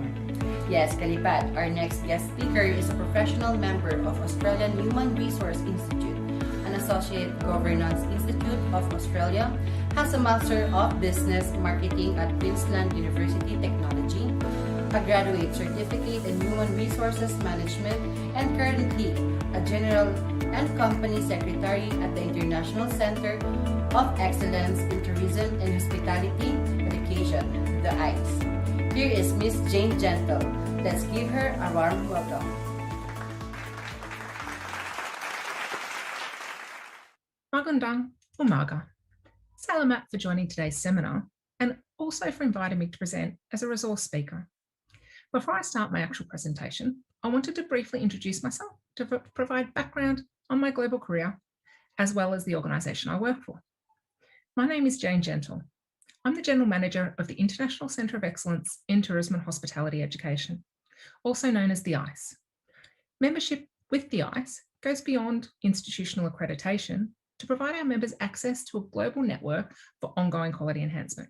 Yes, Kalipat, our next guest speaker is a professional member of Australian Human Resource Institute, an associate governance institute of Australia, has a Master of Business Marketing at Queensland University Technology, a graduate certificate in Human Resources Management, and currently a General and Company Secretary at the International Center of Excellence in Tourism and Hospitality Education, the ICE. Here is Miss Jane Gentle. Let's give her a warm welcome. Magandang umaga. Salamat for joining today's seminar and also for inviting me to present as a resource speaker. Before I start my actual presentation, I wanted to briefly introduce myself to provide background on my global career, as well as the organisation I work for. My name is Jane Gentle. I'm the General Manager of the International Centre of Excellence in Tourism and Hospitality Education, also known as the ICE. Membership with the ICE goes beyond institutional accreditation to provide our members access to a global network for ongoing quality enhancement,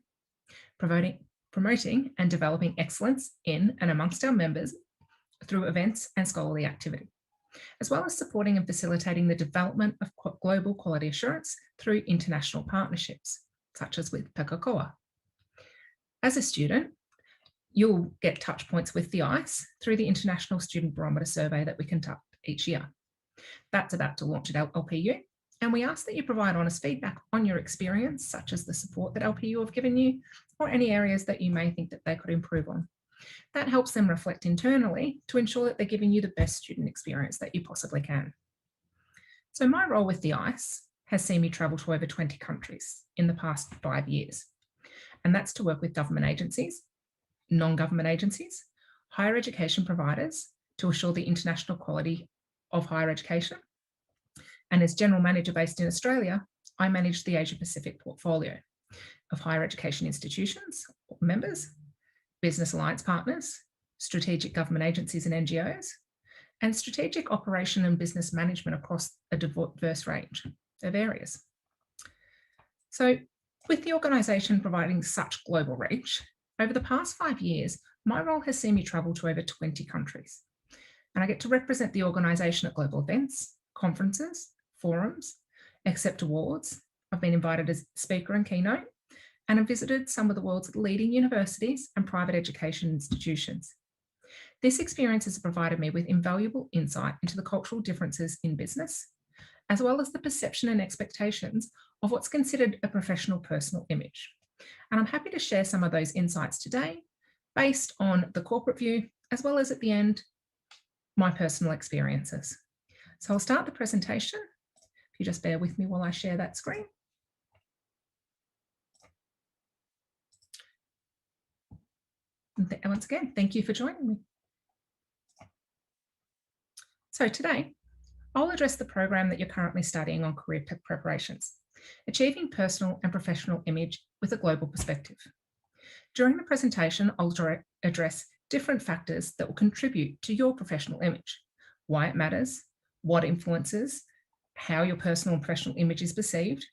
promoting and developing excellence in and amongst our members through events and scholarly activity, as well as supporting and facilitating the development of global quality assurance through international partnerships, such as with Coca-Cola. As a student, you'll get touch points with the ICE through the International Student Barometer survey that we conduct each year. That's about to launch at LPU, and we ask that you provide honest feedback on your experience, such as the support that LPU have given you, or any areas that you may think that they could improve on. That helps them reflect internally to ensure that they're giving you the best student experience that you possibly can. So my role with the ICE has seen me travel to over 20 countries in the past 5 years. And that's to work with government agencies, non-government agencies, higher education providers to assure the international quality of higher education. And as General Manager based in Australia, I manage the Asia Pacific portfolio of higher education institutions, members, business alliance partners, strategic government agencies and NGOs, and strategic operation and business management across a diverse range of areas. So with the organisation providing such global reach, over the past 5 years, my role has seen me travel to over 20 countries. And I get to represent the organisation at global events, conferences, forums, accept awards. I've been invited as speaker and keynote, and have visited some of the world's leading universities and private education institutions. This experience has provided me with invaluable insight into the cultural differences in business, as well as the perception and expectations of what's considered a professional personal image. And I'm happy to share some of those insights today based on the corporate view, as well as at the end, my personal experiences. So I'll start the presentation. If you just bear with me while I share that screen. And once again, thank you for joining me. So today, I'll address the program that you're currently studying on career preparations, achieving personal and professional image with a global perspective. During the presentation, I'll address different factors that will contribute to your professional image, why it matters, what influences, how your personal and professional image is perceived,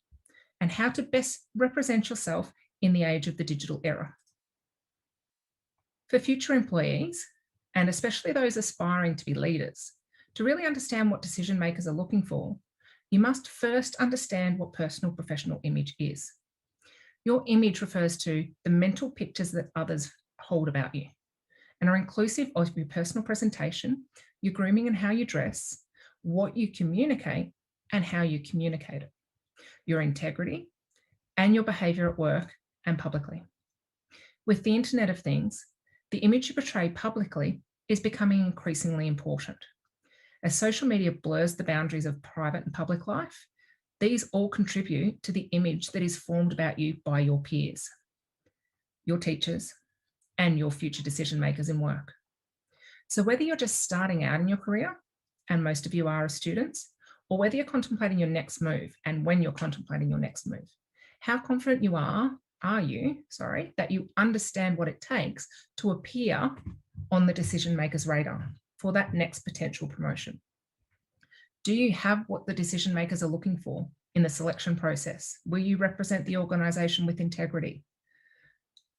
and how to best represent yourself in the age of the digital era. For future employees, and especially those aspiring to be leaders, to really understand what decision makers are looking for, you must first understand what personal professional image is. Your image refers to the mental pictures that others hold about you and are inclusive of your personal presentation, your grooming and how you dress, what you communicate and how you communicate it, your integrity and your behaviour at work and publicly. With the Internet of Things, the image you portray publicly is becoming increasingly important. As social media blurs the boundaries of private and public life, these all contribute to the image that is formed about you by your peers, your teachers, and your future decision makers in work. So whether you're just starting out in your career and most of you are as students, or whether you're contemplating your next move and when you're contemplating your next move. How confident are you, that you understand what it takes to appear on the decision maker's radar for that next potential promotion? Do you have what the decision makers are looking for in the selection process? Will you represent the organisation with integrity?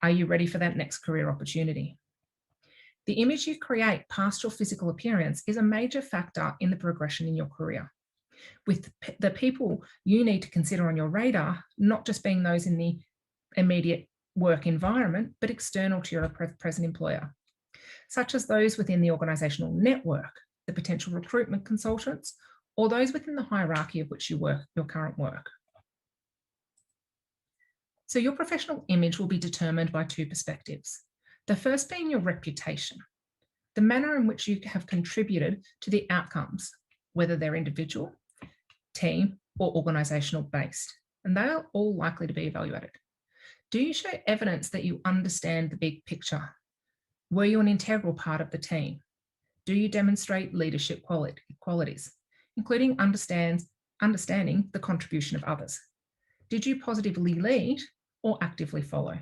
Are you ready for that next career opportunity? The image you create past your physical appearance is a major factor in the progression in your career, with the people you need to consider on your radar not just being those in the immediate work environment, but external to your present employer, such as those within the organisational network, the potential recruitment consultants, or those within the hierarchy of which you work your current work. So your professional image will be determined by two perspectives. The first being your reputation, the manner in which you have contributed to the outcomes, whether they're individual, team, or organisational based, and they are all likely to be evaluated. Do you show evidence that you understand the big picture? Were you an integral part of the team? Do you demonstrate leadership qualities, including understanding the contribution of others? Did you positively lead or actively follow?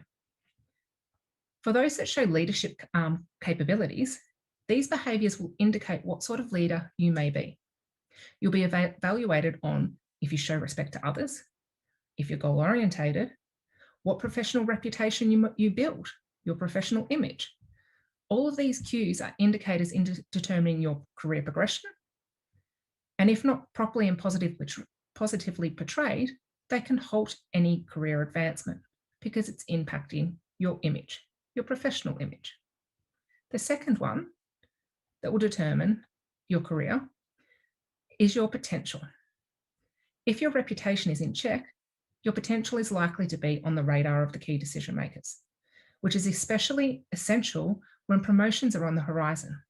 For those that show leadership capabilities, these behaviours will indicate what sort of leader you may be. You'll be evaluated on if you show respect to others, if you're goal-orientated, what professional reputation you build, your professional image. All of these cues are indicators in determining your career progression, and if not properly and positively portrayed, they can halt any career advancement because it's impacting your image, your professional image. The second one that will determine your career is your potential. If your reputation is in check, your potential is likely to be on the radar of the key decision makers, which is especially essential when promotions are on the horizon.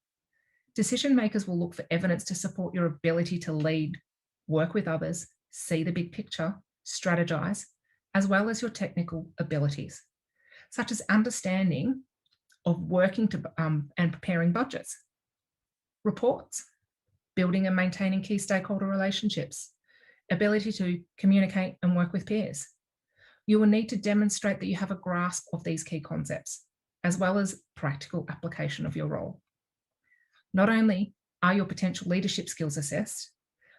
Decision makers will look for evidence to support your ability to lead, work with others, see the big picture, strategize, as well as your technical abilities, such as understanding of working to and preparing budgets, reports, building and maintaining key stakeholder relationships, ability to communicate and work with peers. You will need to demonstrate that you have a grasp of these key concepts, as well as practical application of your role. Not only are your potential leadership skills assessed,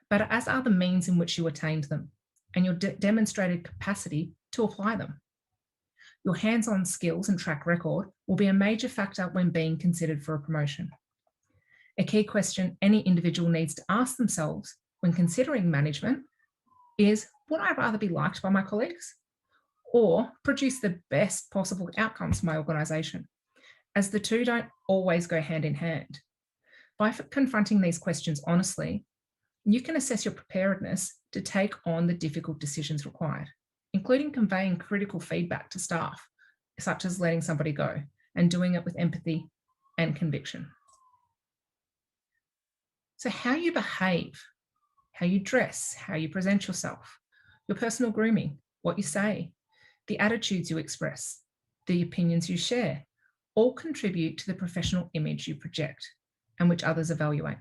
but as are the means in which you attained them and your demonstrated capacity to apply them. Your hands-on skills and track record will be a major factor when being considered for a promotion. A key question any individual needs to ask themselves when considering management is, would I rather be liked by my colleagues or produce the best possible outcomes for my organisation? As the two don't always go hand in hand. By confronting these questions honestly, you can assess your preparedness to take on the difficult decisions required, including conveying critical feedback to staff, such as letting somebody go, and doing it with empathy and conviction. So how you behave, how you dress, how you present yourself, your personal grooming, what you say, the attitudes you express, the opinions you share, all contribute to the professional image you project and which others evaluate.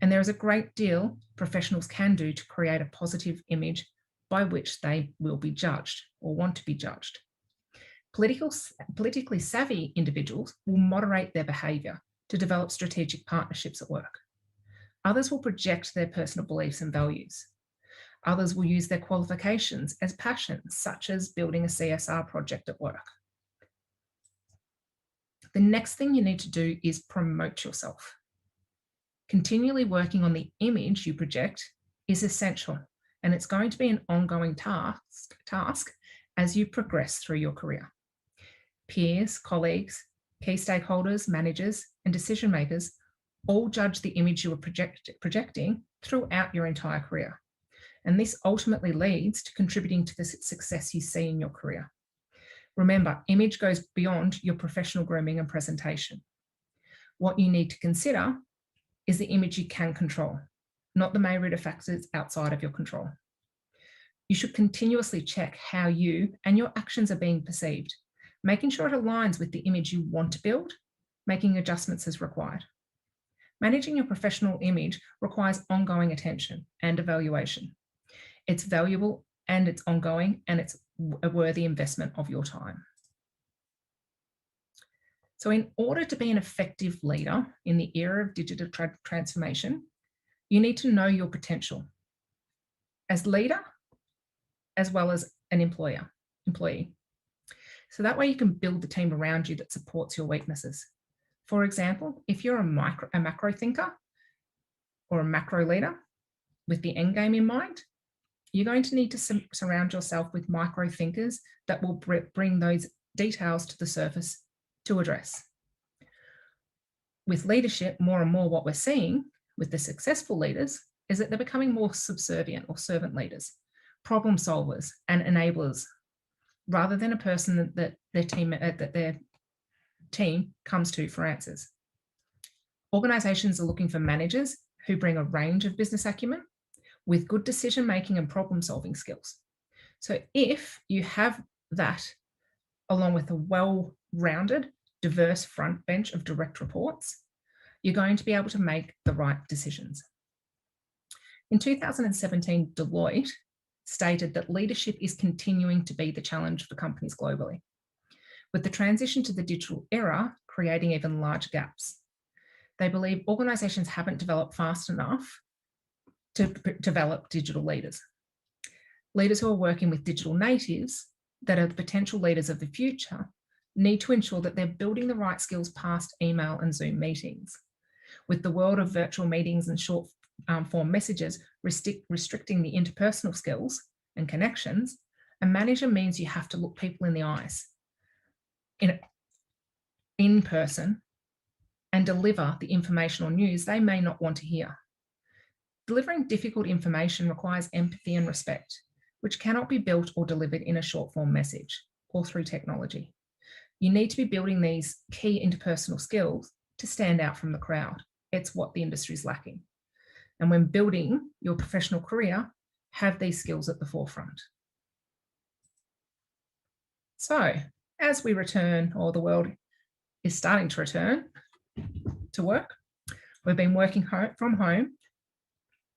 And there is a great deal professionals can do to create a positive image by which they will be judged or want to be judged. Politically savvy individuals will moderate their behaviour to develop strategic partnerships at work. Others will project their personal beliefs and values. Others will use their qualifications as passions, such as building a CSR project at work. The next thing you need to do is promote yourself. Continually working on the image you project is essential, and it's going to be an ongoing task as you progress through your career. Peers, colleagues, key stakeholders, managers, and decision makers all judge the image you are projecting throughout your entire career. And this ultimately leads to contributing to the success you see in your career. Remember, image goes beyond your professional grooming and presentation. What you need to consider is the image you can control, not the myriad of factors outside of your control. You should continuously check how you and your actions are being perceived, making sure it aligns with the image you want to build, making adjustments as required. Managing your professional image requires ongoing attention and evaluation. It's valuable and it's ongoing, and it's a worthy investment of your time. So in order to be an effective leader in the era of digital transformation, you need to know your potential as leader, as well as an employee. So that way you can build the team around you that supports your weaknesses. For example, if you're a macro thinker or a macro leader with the end game in mind, you're going to need to surround yourself with micro thinkers that will bring those details to the surface to address. With leadership, more and more what we're seeing with the successful leaders is that they're becoming more subservient or servant leaders, problem solvers and enablers, rather than a person that their team comes to for answers. Organizations are looking for managers who bring a range of business acumen with good decision-making and problem-solving skills. So if you have that, along with a well-rounded, diverse front bench of direct reports, you're going to be able to make the right decisions. In 2017, Deloitte stated that leadership is continuing to be the challenge for companies globally, with the transition to the digital era creating even larger gaps. They believe organizations haven't developed fast enough to develop digital leaders. Leaders who are working with digital natives that are the potential leaders of the future need to ensure that they're building the right skills past email and Zoom meetings. With the world of virtual meetings and short form messages restricting the interpersonal skills and connections, a manager means you have to look people in the eyes in person and deliver the information or news they may not want to hear. Delivering difficult information requires empathy and respect, which cannot be built or delivered in a short form message or through technology. You need to be building these key interpersonal skills to stand out from the crowd. It's what the industry is lacking. And when building your professional career, have these skills at the forefront. So as we return, or the world is starting to return to work, we've been working from home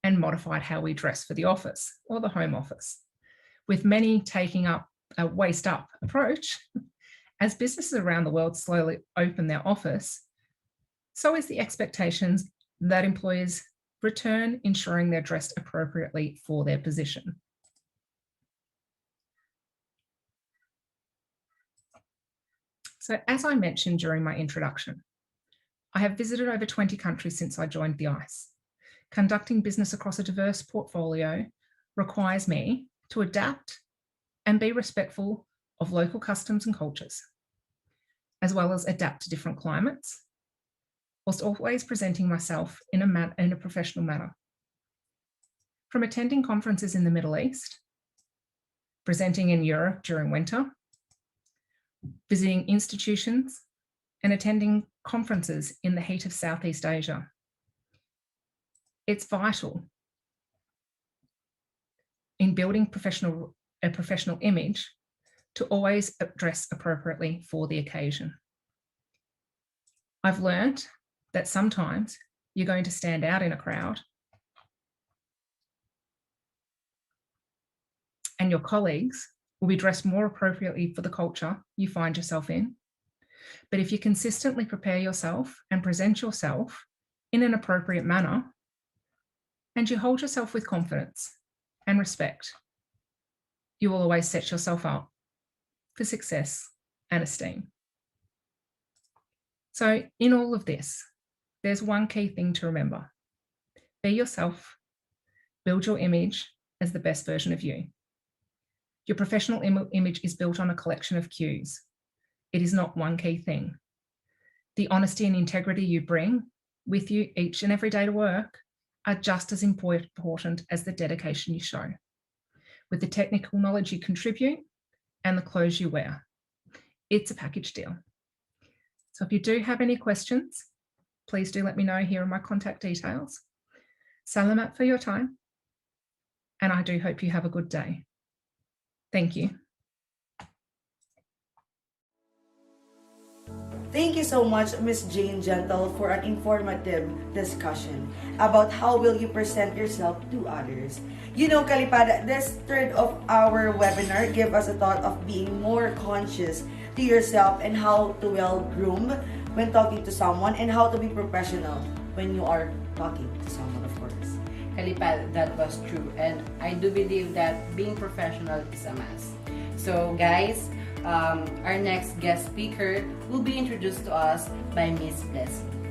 and modified how we dress for the office or the home office, with many taking up a waist up approach. As businesses around the world slowly open their office, so is the expectations that employers return, ensuring they're dressed appropriately for their position. So as I mentioned during my introduction, I have visited over 20 countries since I joined the ICE. Conducting business across a diverse portfolio requires me to adapt and be respectful of local customs and cultures, as well as adapt to different climates, whilst always presenting myself in a professional manner. From attending conferences in the Middle East, presenting in Europe during winter, visiting institutions, and attending conferences in the heat of Southeast Asia. It's vital in building a professional image to always dress appropriately for the occasion. I've learned that sometimes you're going to stand out in a crowd and your colleagues will be dressed more appropriately for the culture you find yourself in. But if you consistently prepare yourself and present yourself in an appropriate manner, and you hold yourself with confidence and respect, you will always set yourself up for success and esteem. So in all of this, there's one key thing to remember. Be yourself, build your image as the best version of you. Your professional image is built on a collection of cues. It is not one key thing. The honesty and integrity you bring with you each and every day to work are just as important as the dedication you show, with the technical knowledge you contribute and the clothes you wear. It's a package deal. So if you do have any questions, please do let me know. Here are my contact details. Salamat for your time, and I do hope you have a good day. Thank you. Thank you so much, Miss Jane Gentle, for an informative discussion about how will you present yourself to others. You know, Kalipad, this third of our webinar give us a thought of being more conscious to yourself and how to well groom when talking to someone and how to be professional when you are talking to someone, of course. Kalipad, that was true. And I do believe that being professional is a must. So guys, our next guest speaker will be introduced to us by Miss Blessing.